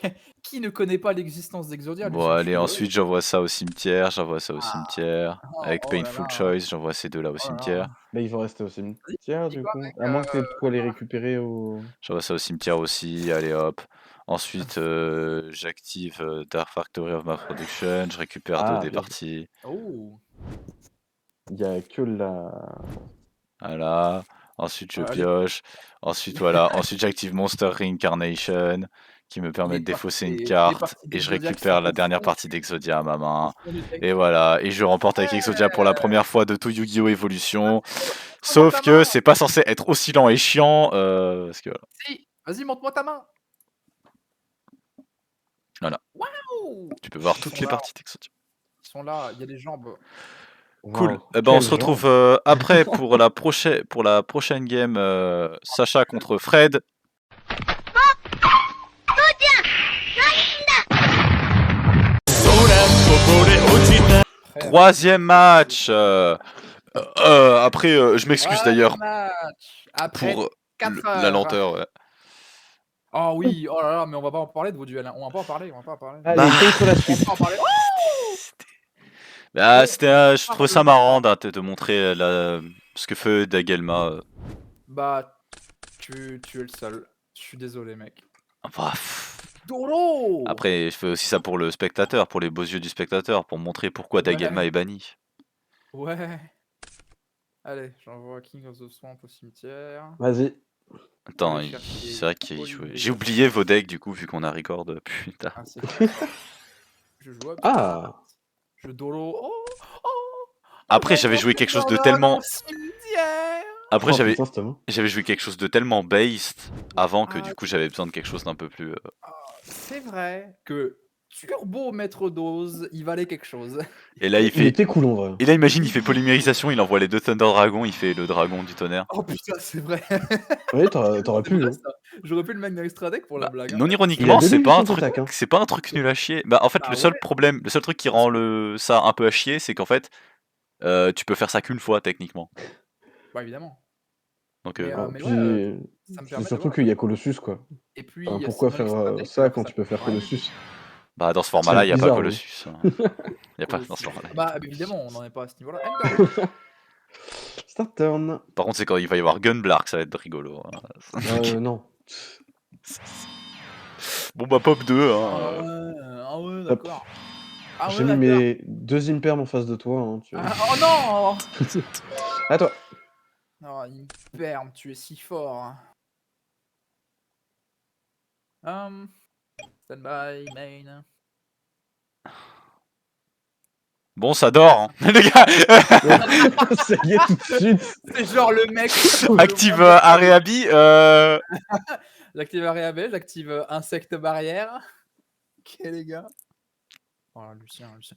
qui ne connaît pas l'existence d'Exodia, Bon, Lucien? Je suis allez, désolé. ensuite j'envoie ça au cimetière, Avec oh là Painful là. Choice, j'envoie ces deux-là au Oh là là. cimetière. Bah, il faut rester au cimetière, dis du quoi, coup. mec, À moins que t'aies de quoi les récupérer au... J'envoie ça au cimetière aussi, allez hop. Ensuite, j'active Dark Factory of My Production, je récupère 2 des bien. parties. Oh. Il y a que la... Voilà. Ensuite, je Allez. pioche. Ensuite, voilà. Ensuite, j'active Monster Reincarnation, qui me permet de défausser une carte. Et je récupère la dernière partie d'Exodia à ma main. Et voilà. Et je remporte avec Exodia pour la première fois de tout Yu-Gi-Oh! Evolution. Sauf que c'est pas censé être aussi lent et chiant. Parce que voilà. Si, vas-y, montre-moi ta main. Voilà. Waouh. Tu peux voir toutes les parties d'Exodia. Ils sont là, il y a des jambes. Cool. Wow, Eh ben, on quel se retrouve genre. après pour la prochaine game Sacha contre Fred. Troisième match. Après, je m'excuse d'ailleurs Après pour 4 la heures. lenteur. Ouais. Oh oui, oh là là, mais on va pas en parler de vos duels. Hein. On va pas en parler, on va pas en parler. Allez, contre la On suite. va pas en parler. Bah, je trouvais ça marrant de montrer ce que fait Dagelma. Bah, tu es le seul. Je suis désolé, mec. Bah, Doro. après, je fais aussi ça pour le spectateur, pour les beaux yeux du spectateur, pour montrer pourquoi Dagelma est banni. Ouais. Allez, j'envoie King of the Swamp au cimetière. Vas-y. Attends, Aller chercher c'est vrai qu'il Olivier jouait. J'ai oublié vos decks du coup, vu qu'on a record. Putain. Ah, c'est vrai. Je joue à Ah. Je Doro. Oh. Après, j'avais joué quelque chose de tellement. Cimetière. Après, Oh, putain, c'est bon. j'avais joué quelque chose de tellement based avant que du coup, j'avais besoin de quelque chose d'un peu plus. C'est vrai que Turbo Maître Dose, il valait quelque chose. Et là, il Il fait. était cool en vrai. Et là, imagine, il fait polymérisation, il envoie les 2 Thunder Dragons, il fait le dragon du tonnerre. Oh putain, c'est vrai. Oui, t'aurais pu. vrai, Hein. ça. J'aurais pu le Magna Extra Deck pour la Bah, blague. Hein. non Il ironiquement, a deux c'est pas un munitions truc, d'attaque, hein. c'est pas un truc nul à chier. Bah en fait, Ah le seul ouais. problème, le seul truc qui rend ça un peu à chier, c'est qu'en fait, tu peux faire ça qu'une fois techniquement. Bah évidemment. Donc Mais, Ah, mais puis, ouais, ça me c'est permet surtout de qu'il y a Colossus, quoi. Et puis, Enfin, il y a pourquoi Simon faire Extra Deck, ça alors quand ça tu peux faire sert à rien. Colossus? bah dans ce format-là, il y a pas bizarre, Colossus. Il y a pas dans ce format-là. Bah évidemment, on n'en est pas à ce niveau-là. Ender. Start turn. Par contre, c'est quand il va y avoir Gunblark, ça va être rigolo. Hein. Non. Bon bah pop 2 hein. Ah ouais, Hop. d'accord. Ah J'ai ouais, mis d'accord. mes 2 impermes en face de toi. Hein, tu vois. Oh non. À toi. Oh, il me perme, tu es si fort. Stand by, main. Bon, ça dort, hein. Les gars. Ça y est, tout de suite. C'est genre le mec. Active Areabi. J'active Areabi, j'active Insecte Barrière. Ok, les gars. Oh, Lucien, tu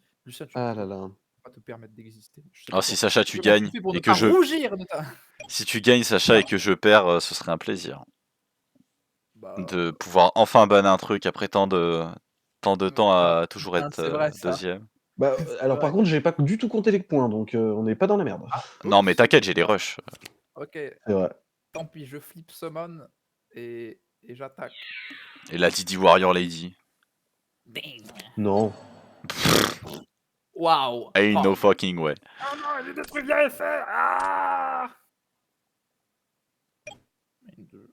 Ah peux là là. pas te permettre d'exister. Je sais Alors pas si quoi. Sacha tu Je sais pas ce que gagnes tu fais pour et ne que pas je rougir de ta. si tu gagnes Sacha et que je perds, ce serait un plaisir Bah, de pouvoir enfin ban un truc après tant de temps à toujours être c'est vrai ça. deuxième. Bah, alors Ouais. par contre, j'ai pas du tout compté les points, donc on n'est pas dans la merde. Non mais Oups. t'inquiète, j'ai les rushs. Ok, C'est vrai. tant pis, je flip summon et j'attaque. Et la Didi Warrior Lady. Non. Waouh. Ain't no Oh. fucking way. Ah non, j'ai des trucs à faire. Ah. Une, deux.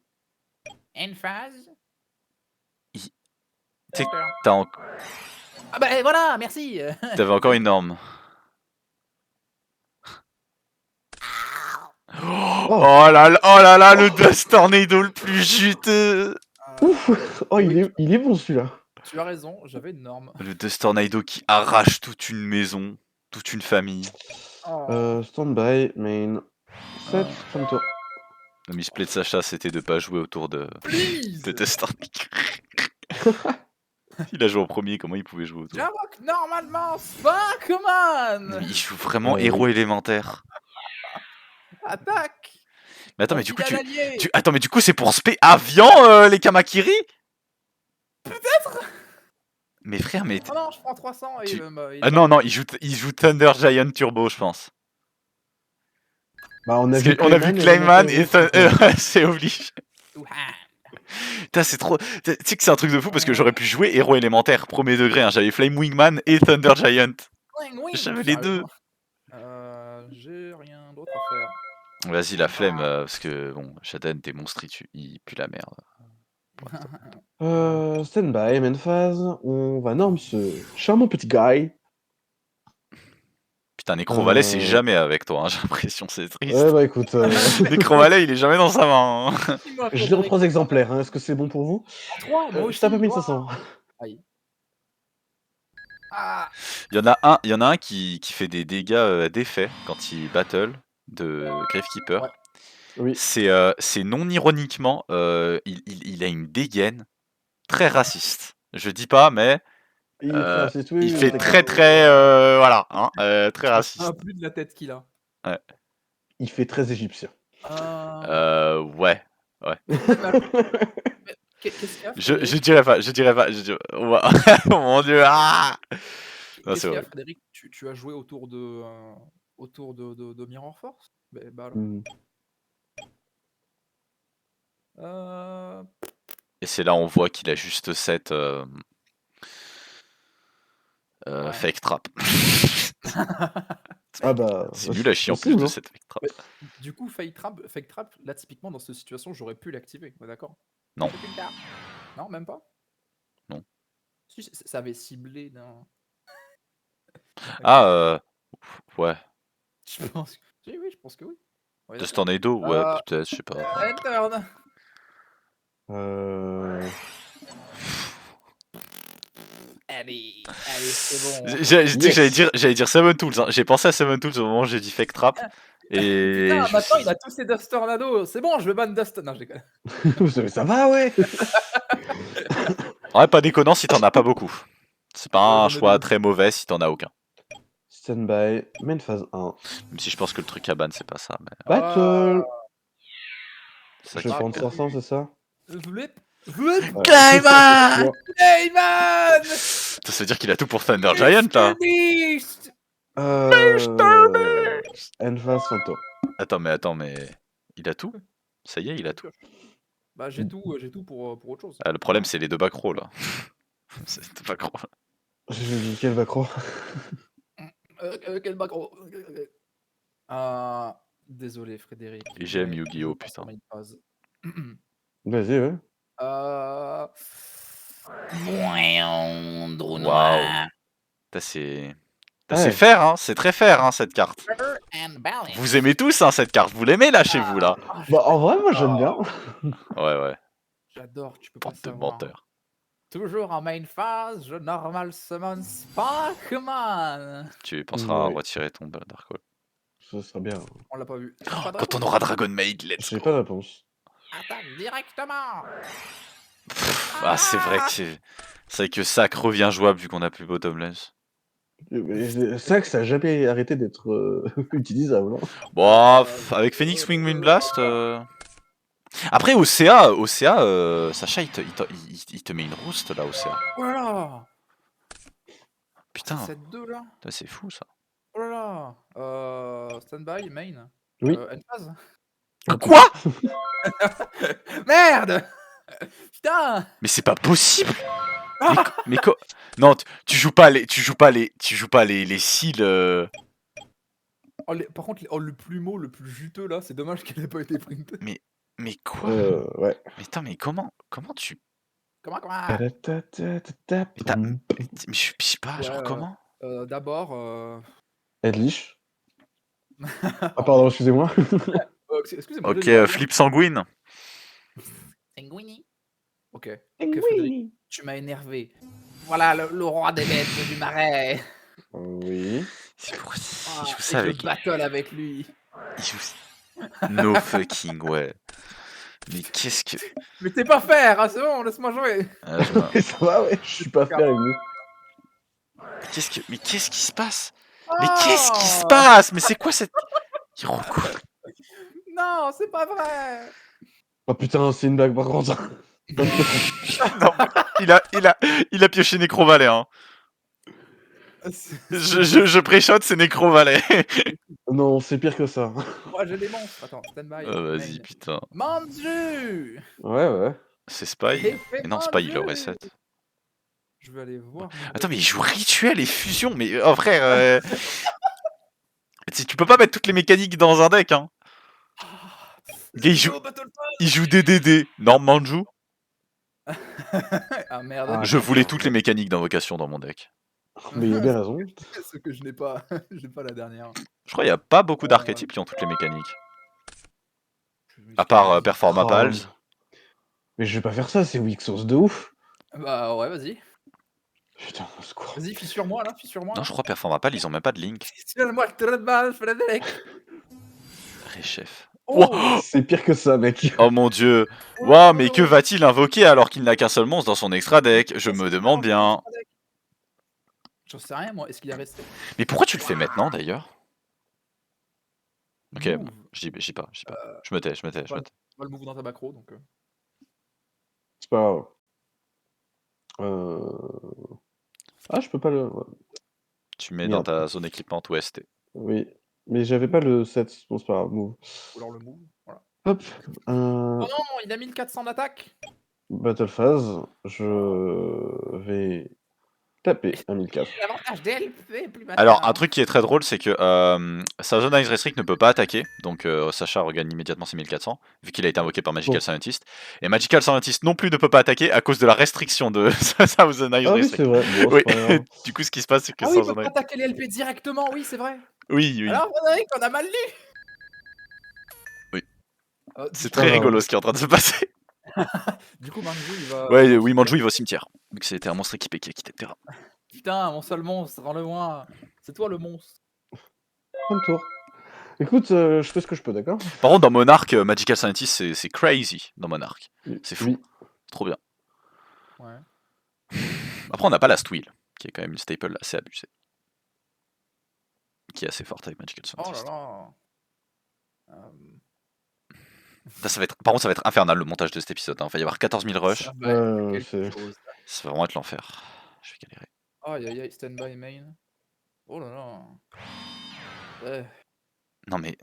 Une phase. Tu sais que Ah bah voilà, merci. t'avais encore une norme. Oh là là, le Dust Tornado le plus juteux. Ouf. Oh, Oui, il est bon celui-là. tu as raison, j'avais une norme. Le Dust Tornado qui arrache toute une maison, toute une famille. Oh. Stand by, main. 7, comme toi. Le misplay de Sacha, c'était de pas jouer autour de Please. Dust Tornado. Il a joué en premier, comment il pouvait jouer autour? J'invoque normalement fuck, come on. Il joue vraiment oui. héros élémentaire. Attaque. Mais attends, Mon mais du coup, fidèle allié. attends, mais du coup, c'est pour spé Avian les Kamakiri? Peut-être. Mais frère, mais. Oh non, je prends 300 et Tu- il Ah non, non, il joue Thunder Giant Turbo, je pense. Bah, on a Parce vu qu'on a vu Clayman Clayman et c'est obligé. Putain, c'est trop. Tu sais que c'est un truc de fou parce que j'aurais pu jouer héros élémentaire, premier degré. Hein. J'avais Flame Wingman et Thunder Giant. J'avais les deux. J'ai rien d'autre à faire. Vas-y, la flemme, parce que bon, Shaden, t'es monstre, il pue la merde. Stand by, main phase. On va norme ce charmant petit guy. Putain, Necrovalet, c'est jamais avec toi, hein, j'ai l'impression, c'est triste. Ouais, bah écoute. Necrovalet, il est jamais dans sa main. Hein. Je l'ai en 3 exemplaires, hein. Est-ce que c'est bon pour vous? 3, moi aussi. Je tape à 1500. Aïe. Ah. Il y en a un qui fait des dégâts d'effet quand il battle de Gravekeeper. Ouais. Oui. C'est non ironiquement, il a une dégaine très raciste. Je dis pas, mais Il est très raciste, oui, il oui, fait on très voilà, hein, très raciste. Un plus de la tête qu'il a. Ouais. Il fait très égyptien. Ouais. Qu'est-ce qu'il y a, Je dirais pas. Oh mon dieu, ah non, Qu'est-ce c'est qu'il y a, vrai. Frédéric? Tu as joué autour de Mirror Force? Bah alors. Hmm. Et c'est là on voit qu'il a juste cette Ouais. fake trap. Ah bah. C'est nul à chier en plus possible, de hein. cette fake trap. Du coup, fake trap, là typiquement dans cette situation, j'aurais pu l'activer. Ouais, d'accord? Non. C'est une carte. Non, même pas. Non. Si, ça avait ciblé d'un. Ah ouais. Je pense que. Si, oui, je pense que oui. Ouais, Dust Tornado, ouais, peut-être, je sais pas. Turn. Allez, c'est bon. J'allais dire Seven Tools. Hein. J'ai pensé à Seven Tools au moment où j'ai dit fake trap. Et Putain, maintenant il a tous ses Dust Tornado. C'est bon, je vais ban Dust. Non, je déconne. Ça va, ouais. Ouais, pas déconnant si t'en as pas beaucoup. C'est pas un j'en ai choix deux. très mauvais si t'en as aucun. Stand by, main phase 1. Même si je pense que le truc à ban, c'est pas ça. Mais... Battle. Ça Je vais prendre 300, c'est ça? Flip. Ouais. Clayman Clayman. Ça veut dire qu'il a tout pour Thunder Giant là. End phase Phantom. Attends, mais il a tout. Ça y est, il a tout. Bah j'ai tout pour autre chose. Le problème c'est les deux backrows là. C'est les deux backrows. J'ai dit quel macro? Quel macro. Désolé Frédéric. Et j'aime Yu-Gi-Oh putain. Vas-y, ouais. Waouh. C'est C'est Ouais. fair, hein, c'est très fair, hein, cette carte. Fair and balanced. Vous aimez tous, hein, cette carte. Vous l'aimez, là, chez vous, là. Bah, en vrai, moi, j'aime bien. Ouais. J'adore, tu peux pas Bande de savoir. menteurs. Toujours en main phase, je normal summon Sparkman. Tu penseras à Oui. retirer ton Dark Hole. Ça serait bien. On l'a pas vu. Oh, Pas de quand on réponse. aura Dragon Maid, let's J'ai go. pas de réponse. Attaque directement. Ah, c'est vrai que Sac revient jouable vu qu'on a plus Bottomless. Ça que ça a jamais arrêté d'être utilisable. Hein. Bon, avec Phoenix Wing Wind Blast. Après, OCA, Sacha, il te met une roost là, OCA. Oh là là. Putain, Cette 2 là. putain, c'est fou ça. Oh là là. Standby, main. Oui. End phase. Quoi? Merde. Putain. Mais c'est pas possible. Non, tu joues pas les cils. Oh, par contre, le plumeau le plus juteux là, c'est dommage qu'elle ait pas été print. Mais quoi? Ouais. Mais attends, mais comment tu? Comment Mais je sais pas, genre Ouais, comment? D'abord. Edlich. Ah, pardon, excusez-moi. Excusez-moi. Ok, flip sanguine. Sanguini. Ok, Frédéric, tu m'as énervé. Voilà le roi des bêtes du marais. Oui. C'est pour il Ah, joue et ça je avec. battle avec lui. Il joue. No fucking way. Mais qu'est-ce que. Mais t'es pas faire, hein, c'est bon, laisse-moi jouer. Ah, je me- Ça va, ouais, je suis pas faire lui. Mais qu'est-ce qui se passe? Oh Mais qu'est-ce qui se passe? Mais c'est quoi cette. Il recourt. Non, c'est pas vrai. Oh putain, c'est une blague par contre. Non, mais il a pioché Necrovalet, hein. Je pré-shot, c'est Necrovalet. Non, c'est pire que ça. Moi j'ai des monstres. Attends, stand-by. Vas-y, main. putain. Manju. Ouais. C'est Spy? Hey, Mais non, Spy, il le reset. Je vais aller voir. Attends, mais il joue rituel et fusion, mais oh frère, tu peux pas mettre toutes les mécaniques dans un deck, hein. Il joue DDD. Non, Manju. Ah merde. Ah, Je voulais toutes les mécaniques d'invocation dans mon deck. Mais il a bien raison. Ce que je n'ai pas. J'ai pas la dernière. Je crois qu'il y a pas beaucoup d'archétypes qui ont toutes les mécaniques. À part Performa Oh, Pals. Mais je vais pas faire ça, c'est weak sauce de ouf. Bah ouais, vas-y. Putain, au secours. Vas-y, fissure-moi là, fissure-moi. Non, je crois Performa Pals, ils ont même pas de link. Fissure-moi le trou de balle, Frédéric. Réchef. Oh, C'est pire que ça, mec. Oh mon dieu. Waouh, mais que va-t-il invoquer alors qu'il n'a qu'un seul monstre dans son extra deck? Je me demande bien. J'en sais rien moi, est-ce qu'il est resté? Mais pourquoi tu le fais maintenant d'ailleurs? Ok, Move. je dis pas. Je me tais. Pas le move dans ta macro donc. C'est pas grave. Ah, je peux pas le. Ouais. Tu mets Merde. dans ta zone équipement ouest. Oui. Mais j'avais pas le 7. Bon, c'est pas grave. Move. Ou alors le move. Voilà. Hop. Oh non, il a 1400 d'attaque. Battle phase. Je vais taper un 1004. L'avantage DLP plus bas. Alors, un truc qui est très drôle, c'est que sa zone Ice Restrict ne peut pas attaquer, donc Sacha regagne immédiatement ses 1400, vu qu'il a été invoqué par Magical Scientist. Et Magical Scientist non plus ne peut pas attaquer à cause de la restriction de sa zone Ice Ah oui, Restrict. c'est vrai. Bon, Oui. c'est pas grave. Du coup, ce qui se passe, c'est que Ah oui, sa il peut zone pas Ice... attaquer les LP directement, oui, c'est vrai. Oui. Alors, Frédéric, on a mal lu. Oui. C'est Du très Ah, rigolo ce qui est en train de se passer. coup, Manju, il va. Oui, Manju, il va au cimetière, vu que c'était un monstre équipé qui a quitté le terrain. Putain, mon seul monstre, rends-le-moi. C'est toi le monstre. Fin de tour. Écoute, je fais ce que je peux, d'accord? Par contre, dans Monarch, Magical Scientist, c'est crazy dans Monarch. C'est fou. Oui. C'est trop bien. Ouais. Après, on n'a pas Last Will, qui est quand même une staple assez abusée. Qui est assez forte avec Magical Oh Scientist. là là. Ça va être... Par contre, ça va être infernal le montage de cet épisode. Hein. Il va y avoir 14 000 rushs. Ça va être quelque c'est- chose. Ça va vraiment être l'enfer. Je vais galérer. Aïe, stand-by main. Oh là là. Non mais...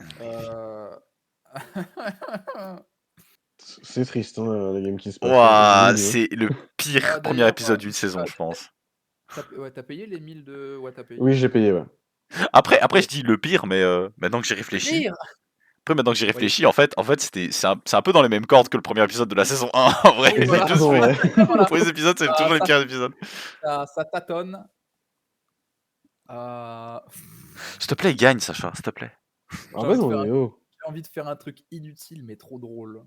C'est triste, hein, la game qui se passe. Ouah, c'est le pire Ah, premier d'ailleurs, épisode d'une saison, je pense. T'as payé les 1000 de. Ouais, t'as payé. Oui, j'ai payé, ouais. Après, je dis le pire, mais maintenant que j'ai réfléchi... Pire. Après, maintenant que j'ai réfléchi, en fait c'est un peu dans les mêmes cordes que le premier épisode de la saison 1, en vrai. Oui, voilà. Je suis- Ouais. Les premiers épisodes, c'est toujours les pires épisodes. Ça tâtonne. S'il te plaît, gagne, Sacha, s'il te plaît. Ah J'ai bah envie de non, faire mais un oh. j'ai envie de faire un truc inutile, mais trop drôle.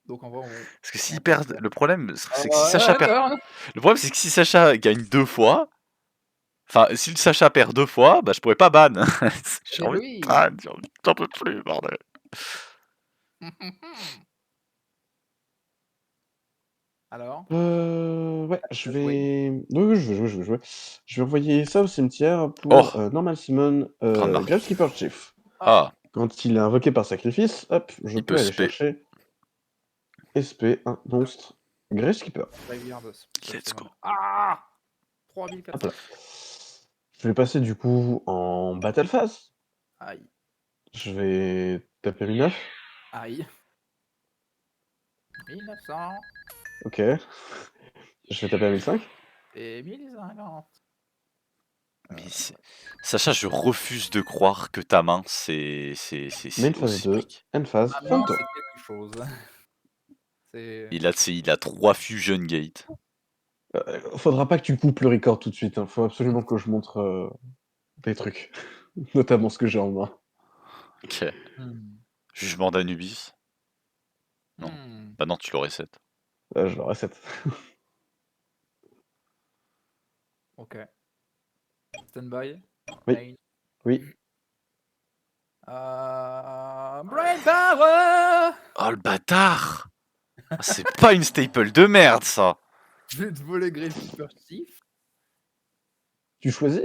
Donc en vrai, Parce que on s'il va perd, faire le problème, c'est que si Sacha ouais, perd, ouais, le problème, c'est que si Sacha gagne 2 fois, enfin, si le Sacha perd 2 fois, bah je pourrais pas ban. J'ai mais envie de oui! ban, j'en peux plus, bordel. Alors? Ouais, Ah, tu je vas jouer? vais. Oui, oui, je vais jouer, je vais jouer. Je vais envoyer ça au cimetière pour Oh, Normal Summon grande marque. Gravekeeper Chief. Ah! Ah, Quand il est invoqué par sacrifice, hop, je il peux peut aller spé. chercher SP, un monstre, Gravekeeper. Graveyard Spell Let's go. Summon. Ah! Hop 3400. là. Je vais passer du coup en Battle Phase. Aïe, Je vais taper 1009. aïe. 1900 Ok. Je vais taper à 1005. et 1050. Mais Sacha, je refuse de croire que ta main, c'est Main phase aussi 2, brique. end phase, Ma main, Fanto. c'est quelque chose. C'est Il a 3 Fusion Gate. Faudra pas que tu coupes le record tout de suite. Hein. Faut absolument que je montre des trucs. Notamment ce que j'ai en main. Ok. Mmh. Jugement d'Anubis. Non. Mmh. Bah non, tu l'aurais 7. Je le reset. OK. Stand-by. Oui. Main. Oui. Brain Power! Oh le bâtard! Ah, c'est pas une staple de merde, ça! Je vais te voler Gravekeeper Chief. Tu choisis?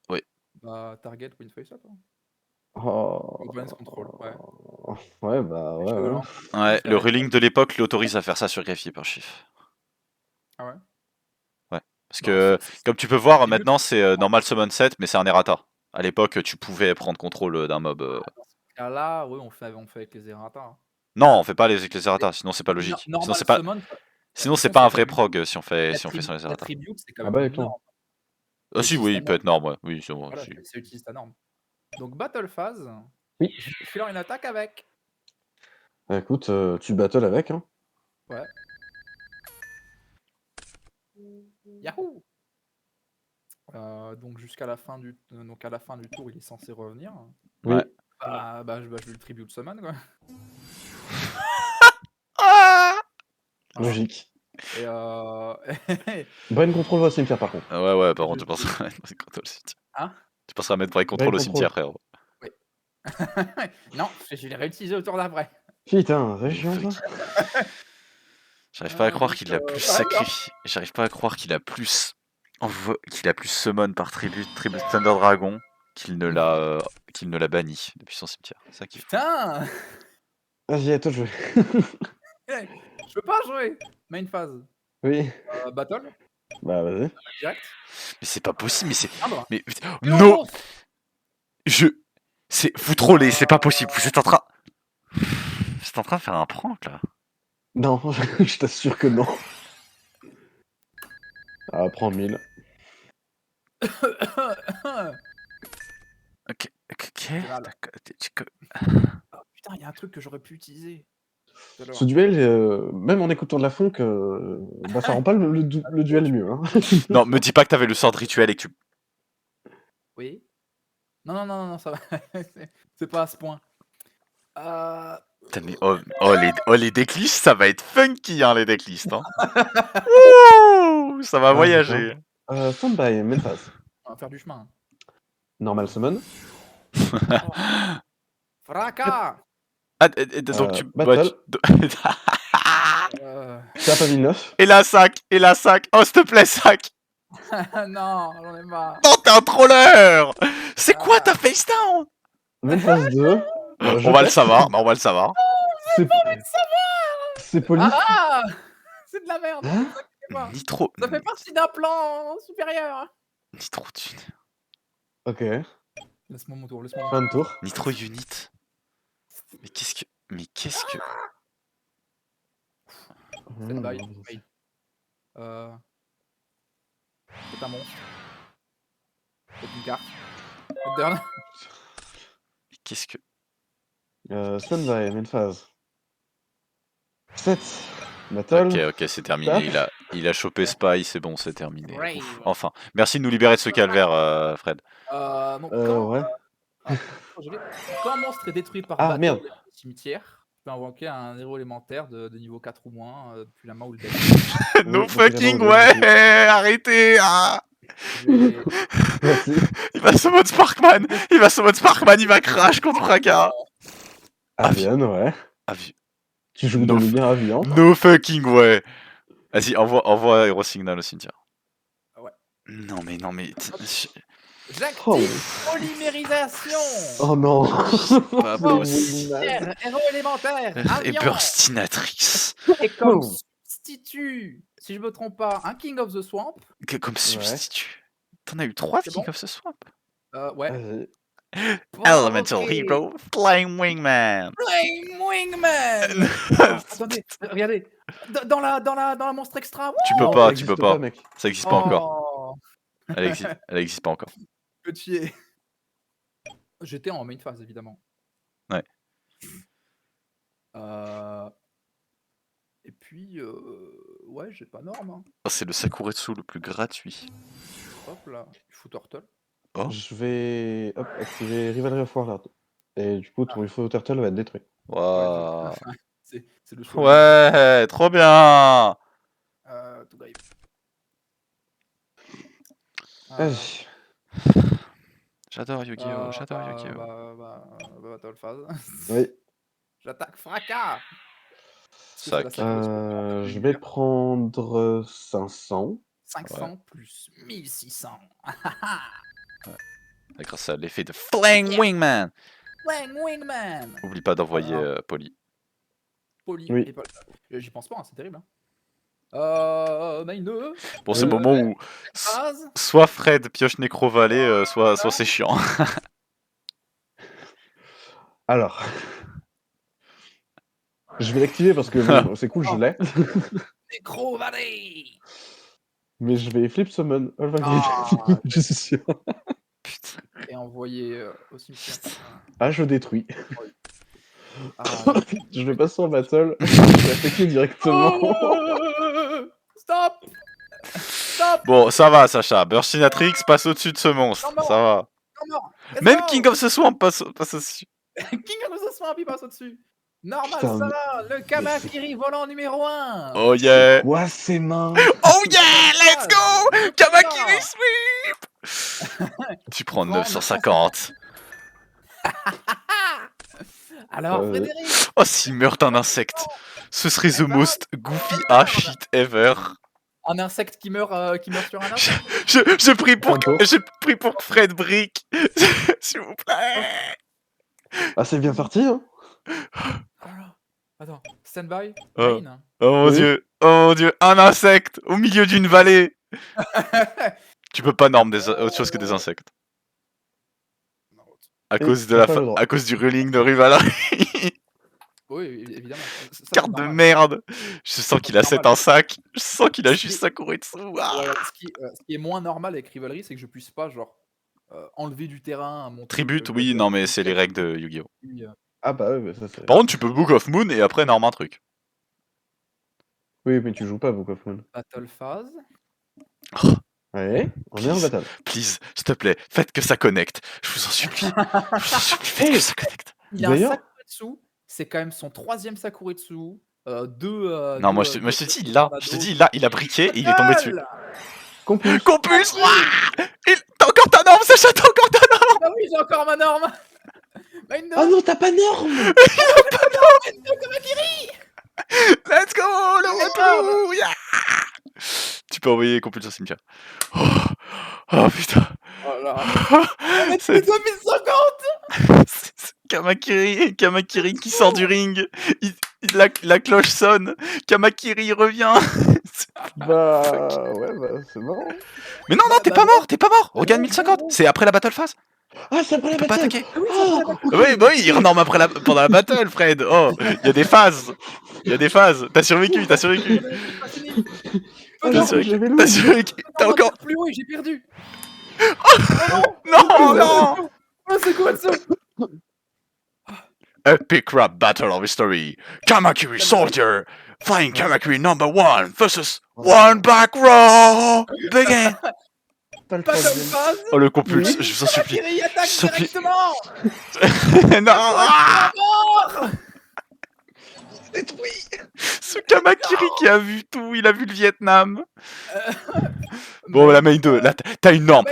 Oui. Bah, target win face up. Hein. Oh. Advance control, ouais. Ouais, bah ouais, Je te ouais. lance. Ouais, Je le l'avais ruling de l'époque l'autorise à faire ça sur Gravekeeper Chief. Ah ouais? Ouais. Parce Bah, que, c'est comme tu peux voir, mieux. maintenant c'est normal summon 7, mais c'est un errata. À l'époque, tu pouvais prendre contrôle d'un mob. Dans ce cas-là, oui, on fait avec les errata. Hein. Non, on fait pas les errata, sinon c'est pas No logique. normal summon, Sinon c'est façon, pas un c'est vrai prog si on fait sans les errata. l'attribute, c'est quand Ah même bah une attends. norme. Ah si, Utilise oui, ta il peut norme. être norme, ouais. Oui, c'est bon. Voilà, Si. c'est utilise ta norme. Donc battle phase, Oui. je fais leur une attaque avec. Bah, écoute, tu battles avec, hein. Ouais. Yahoo! Donc jusqu'à la fin du donc à la fin du tour, il est censé revenir. Oui. Ouais. Bah, je vais le tribute summon, quoi. Ah Voilà. Logique. Et Brain control va au cimetière par contre. ouais, ouais, par je contre, tu penseras à mettre Brain Control au cimetière. Hein? Tu penseras à mettre Brain Brain Control au control. cimetière, frère. Oui. Non, je l'ai réutilisé au tour d'après. Putain, c'est Oh, chiant fuck. ça. J'arrive pas à croire Donc, qu'il a plus bah, alors. sacrifié. J'arrive pas à croire qu'il a plus summon par tribute Thunder Dragon qu'il ne l'a banni depuis son cimetière. C'est ça qui est fou. Putain! Vas-y, à toi de jouer. Hey, je peux pas jouer! Main phase. Oui. Battle, Bah vas-y. direct. Mais c'est pas possible, mais c'est. Arbre. Mais. Violence! Non! Vous trollez, c'est pas possible. Vous êtes en train. Vous êtes en train de faire un prank là. Non, je t'assure que non. Ah, prends 1000. Ok. mal. D'accord. Ah, putain, il y a un truc que j'aurais pu utiliser. Tout à l'heure. Ce duel, même en écoutant de la funk, bah ça rend pas le duel mieux. Hein. Non, me dis pas que t'avais le sort de rituel et que tu. Oui? Non, ça va. C'est pas à ce point. Putain, mais les decklists, ça va être funky, hein, les decklists. Hein. Ouh, ça va Ah, voyager. Stand-by, main phase. On va faire du chemin. Normal summon. Fracas! Donc tu. Battle. Tape à 1009. Et la sac. Oh, s'il te plaît, sac. Non, j'en ai marre. Non, t'es un troller. C'est quoi ta face down? Main phase 2. On va le savoir. On va le savoir. C'est poli. Ah! C'est de la merde, Hein? ne vous inquiétez pas. Nitro. Ça fait partie d'un plan supérieur. Nitro Thune. Ok. Laisse-moi mon tour, laisse-moi mon Fin de tour. Nitro Unit. Mais qu'est-ce que. Stand-by. Oui. C'est un monstre. C'est une carte. Moderne. Mais qu'est-ce que. Stand-by, main phase. 7. Battle. Ok, c'est terminé. Tap. Il a chopé Spy, c'est bon, c'est terminé. Brave. Ouf. Enfin, merci de nous libérer de ce calvaire, Fred. Donc quand, Ouais. quand un monstre est détruit par Ah, battle merde. dans le cimetière, tu peux invoquer un héros élémentaire de niveau 4 ou moins depuis la main ou le deck. No Oui, fucking donc, il est way. Arrêtez, hein. Je vais- Merci. Il va summon Sparkman. Il va crash contre Fraka. Avian, ouais. Avi- Tu joues No dans le f- bien Avian. No fucking way. Vas-y, envoie Hero Signal au cimetière. Ouais. Non mais. Oh, J'active polymérisation. oh non. Pas Les possible. wingman. Héros élémentaire, Et avion. Burstinatrix. Et comme Oh. substitut, si je me trompe pas, un King of the Swamp. Comme substitut. T'en as eu 3 C'est King bon of the Swamp. Ouais. Vas-y. Elemental Ok. Hero, Flying Wingman. Flame Wingman. Ah, attendez, regardez. Dans la monstre extra. Tu peux Non, pas, ça existe pas, mec. Ça existe pas encore. Oh, Elle existe pas encore. petit. J'étais en main phase, évidemment. Ouais. Et puis, ouais, j'ai pas norme. Hein. Oh, c'est le Sakuretsu le plus gratuit. Hop là, il faut Turtle. Oh. Je vais activer Rivalry of Warlord. Et du coup, ton UFO Turtle va être détruit. Waouh. C'est le choix. Ouais, trop bien. Tout grave. Vas-y. J'adore Yu-Gi-Oh, j'adore Yu-Gi-Oh. Battle phase. Oui. J'attaque Fracas. Sac. Je vais prendre 500. 500 plus 1600. Grâce à l'effet de Flying Wingman. Flame Wingman. Oublie pas d'envoyer Polly. Poli. Oui. Et pas- J'y pense pas, hein, c'est terrible. Hein. Nine. Bon, c'est le moment où Phase. soit Fred pioche Necro-Valley, soit c'est chiant. Alors. Je vais l'activer parce que bon, c'est cool, je l'ai. Necro Valley. Mais je vais flip summon. Je suis sûr. Putain. Et envoyer au cimetière. Ah, je détruis. Ah, Je vais passer en battle. Je vais attaquer directement. Stop. Stop. Bon, ça va, Sacha. Burstinatrix passe au-dessus de ce monstre. Non, non. Ça va. Non, non. Let's Même go. King of the Swamp passe au-dessus. King of the Swamp, il passe au-dessus. Normal, Putain, ça va. Le Kamakiri volant numéro 1. Oh yeah. Quoi, ces mains? Oh yeah, let's go. Kamakiri sweep. Tu prends 950. Alors, Frédéric. Oh, s'il meurt d'un insecte, ce serait the most goofy ass shit ever. Un insecte qui meurt sur un arbre. J'ai pris pour Bientôt. que Fred brique. S'il vous plaît. Ah, c'est bien parti, hein? Alors, attends, stand by. Oh. Main. Oh mon Oui. dieu, oh mon dieu, un insecte au milieu d'une vallée. Tu peux pas norme autre chose que des insectes. À Et cause de t'as la pas le droit. à cause du ruling de Rivalry. Oui, évidemment. Ça, Carte c'est de normal. merde. Je sens qu'il a Normal. 7 en sac. Je sens qu'il a juste Sakuretsu. Ah. Ouais, ce qui est moins normal avec Rivalry, c'est que je puisse pas genre enlever du terrain à mon Tribute, truc, oui, non mais c'est les règles de Yu-Gi-Oh. puis, Ah, bah, ouais, ça c'est. Par contre, tu peux Book of Moon et après norme un truc. Oui, mais tu joues pas Book of Moon. Battle phase. Ouais, on est en Please. battle. Please, s'il te plaît, faites que ça connecte. Je vous en supplie. Je vous en supplie, faites que ça connecte. Il a un D'ailleurs- Sakuretsu, c'est quand même son 3ème Sakuretsu. Non, moi je te dis, il l'a. Je te dis, il a briqué et il est tombé dessus. Compus. Compulse. T'as encore ta norme, Sacha, t'as encore ta norme. Ah oui, j'ai encore ma norme. Ah non, t'as pas norme! Let's go, le retour. Yeah. Tu peux envoyer Compulse au cimetière. Oh putain. Oh là. C'est 2050. Kamakiri qui sort du ring. La cloche sonne. Kamakiri revient. Bah, ouais, bah, c'est marrant. Mais non, t'es pas mort. Regagne 1050. C'est après la battle phase. Ah, c'est après la Tu peux pas battle! attaquer. Oh, Oui, bah oui, il renorme après pendant la battle, Fred. Oh, il y a des phases. T'as survécu. Pas fini. Ah, T'as non, survécu. j'avais T'as l'eau. survécu. T'as encore. plus haut et j'ai perdu. Non. Oh, Sakuretsu. Epic rap battle of history. Kamakuri Soldier, Flying Kamakuri number 1 versus One Back Row. Begin. Pas le Pas comme troisième. phase. Oh le compulse, Oui. je vous en supplie. Kamakiri attaque Je supplie. directement. Non, ah Mort. Détruit. ce Kamakiri qui a vu tout, il a vu le Vietnam. Bon, la main 2, là, t'as une norme.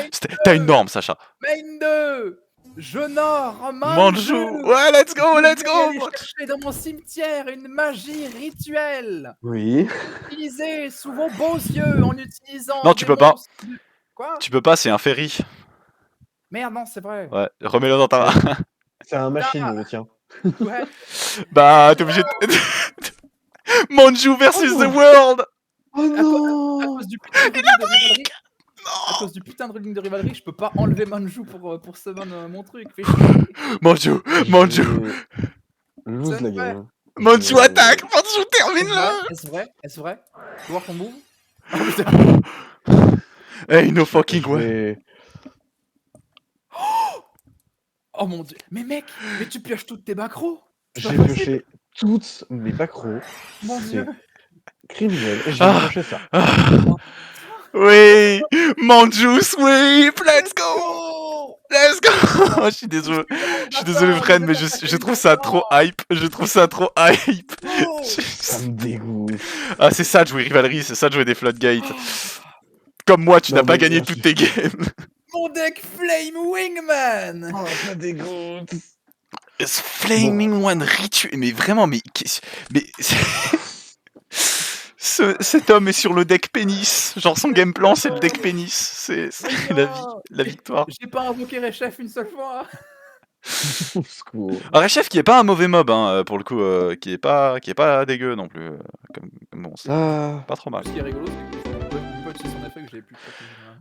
T'as une norme, Sacha. Main 2. Jonor Manju. Manju. Ouais, let's go, let's Je vais go. aller chercher dans mon cimetière une magie rituelle. Oui. Utilisée sous vos beaux yeux en utilisant. Non, tu des peux pas. monstres de- Quoi? Tu peux pas, c'est un ferry. Merde, non, c'est vrai. Ouais, remets-le dans ta main. C'est un machine, le tien. Ouais. Bah, t'es obligé de... Manju versus Oh the non. world. Oh À non. cause du putain de ruling de rivalerie. À cause du putain de ruling de rivalerie, je peux pas enlever Manju pour summon mon truc. Fais chier. Manju, Manju. Lose C'est la vrai. game. Manju attaque. Manju Est-ce termine-le. Est-ce vrai? Est-ce vrai? Tu peux voir ton move? Oh, putain. Hey, no fucking Je way. vais... Oh mon dieu. Mais mec, mais tu pioches toutes tes macros. C'est pas J'ai possible. pioché toutes mes macros. Mon C'est dieu. criminel. Et j'ai Ah. pioché ça. Oui, Manju sweep, let's go. Oh. Let's go. Je suis désolé. Je suis désolé, Fred, mais je trouve ça trop hype. Je trouve ça trop hype. Oh. Ça me dégoûte. Ah, c'est ça de jouer Rivalry, c'est ça de jouer des Floodgates. Comme moi, tu Non, n'as pas mais gagné merci. toutes tes games. Mon deck Flame Wingman. Oh, ça dégoûte. Ce Flaming One rituel, mais vraiment, mais cet homme est sur le deck pénis. Genre son game plan, c'est le deck pénis. C'est la victoire. J'ai pas invoqué Rechef une seule fois. Au secours. Un Rechef qui est pas un mauvais mob, hein, pour le coup, qui est pas dégueu non plus. Comme monstre. Ah. Pas trop mal. Ce qui est rigolo, c'est que je peux utiliser son effet que j'avais plus.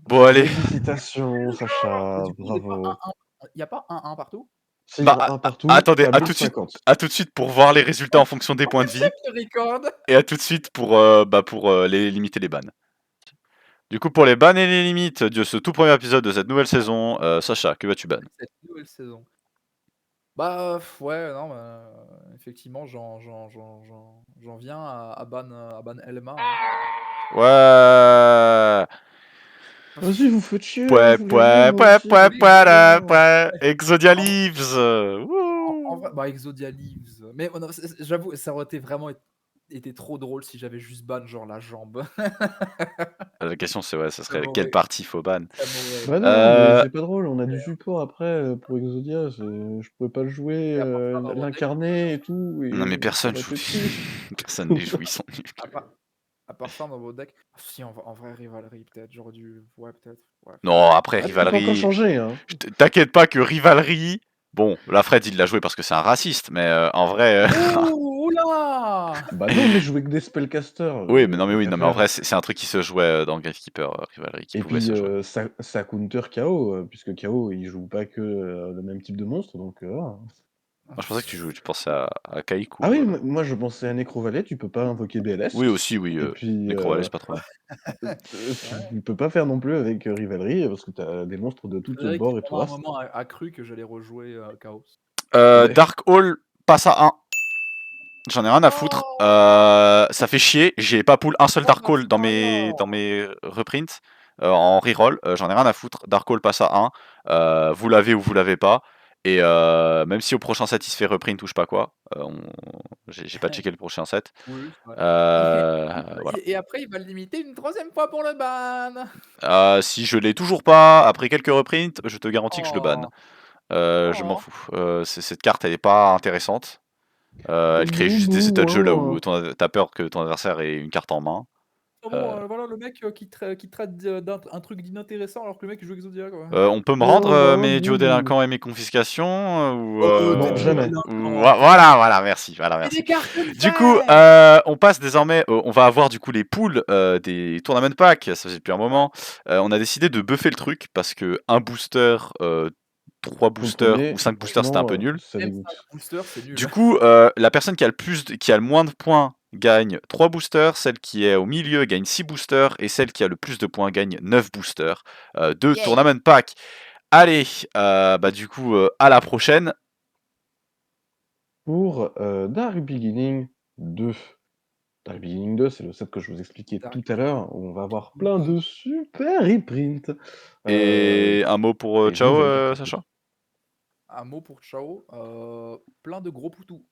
Bon, allez. Félicitations, Sacha. Du coup, il y a pas Bravo. y a pas un partout? Si, Bah, il y en a un partout. attendez, t'as à tout de suite. 1050. À tout de suite pour voir les résultats en fonction des points de vie. Je record. Et à tout de suite pour les limiter les bans. Du coup, pour les bans et les limites de ce tout premier épisode de cette nouvelle saison, Sacha, que vas-tu ban? Cette nouvelle saison. Bah ouais, non, effectivement, j'en viens à ban Elma. Hein. Ouais. Vas-y, vous faites chier. Ouais, je voulais jouer, moi aussi. Exodia Leaves. En vrai, bah Exodia Leaves. Mais non, j'avoue, ça aurait été vraiment été trop drôle si j'avais juste ban genre la jambe. La question c'est ça serait m'aurait- quelle partie faut ban? Ça m'aurait- Bah non, mais c'est pas drôle. On a du support après pour Exodia. Je pouvais pas le jouer, Et à part ça, dans mon l'incarner et tout. Et Non mais personne ça joue. aurait été chier. Personne les joue, ils sont nuls. À part ça, dans vos decks. Si, en vrai, Rivalry, peut-être. J'aurais dû. Ouais, peut-être. Ouais. Non, après Ah, tu peux pas encore Rivalry. changer, hein. T'inquiète pas que Rivalry. Bon, là Fred il l'a joué parce que c'est un raciste, mais en vrai. Oh, oula. Bah non, mais je jouais que des spellcasters. Oui, mais non, mais en faire. vrai, c'est un truc qui se jouait dans Gravekeeper Rivalry, qui Et pouvait puis se jouer. ça counter KO, puisque KO il joue pas que le même type de monstre, donc voilà. Moi, je pensais que tu pensais à Kaiku. Ah oui, moi je pensais à Necrovalet, tu peux pas invoquer BLS. Oui, aussi, oui. Et puis Necrovalet, c'est pas trop mal. tu peux pas faire non plus avec Rivalry, parce que t'as des monstres de tout Frédéric, bord et qui tout pendant un reste. moment a cru que j'allais rejouer Chaos. Ouais. Dark Hall passe à 1. J'en ai rien à foutre. Ça fait chier. J'ai pas pull un seul Dark Hall dans mes reprints. En reroll, j'en ai rien à foutre. Dark Hall passe à 1. Vous l'avez ou vous l'avez pas. Et même si au prochain set il se fait reprint ou je sais pas quoi, j'ai pas checké le prochain set. Oui, ouais. Voilà. Et après, il va le limiter une troisième fois pour le ban. Si je l'ai toujours pas après quelques reprints, je te garantis que je le banne. Oh. Je m'en fous. Cette carte elle est pas intéressante. Elle crée juste des états de jeu là où t'as peur que ton adversaire ait une carte en main. Voilà le mec qui traite d'un truc d'inintéressant alors que le mec joue Exodia quoi. On peut me rendre mes duos délinquants et mes confiscations ou non, jamais. Voilà, merci. Du coup, on passe désormais, on va avoir du coup les pools des tournament packs, ça faisait depuis un moment. On a décidé de buffer le truc parce que un booster, 3 boosters ou 5 boosters c'était un peu nul. Booster, c'est nul. Du coup, la personne qui a le moins de points gagne 3 boosters, celle qui est au milieu gagne 6 boosters, et celle qui a le plus de points gagne 9 boosters de Tournament Pack. Allez, du coup, à la prochaine. pour Dark Beginning 2. Dark Beginning 2, c'est le set que je vous expliquais Dark tout à l'heure, où on va avoir plein de super reprints. Et un mot pour et vous Chao, avez tout compris. Sacha? Un mot pour Chao, plein de gros poutous.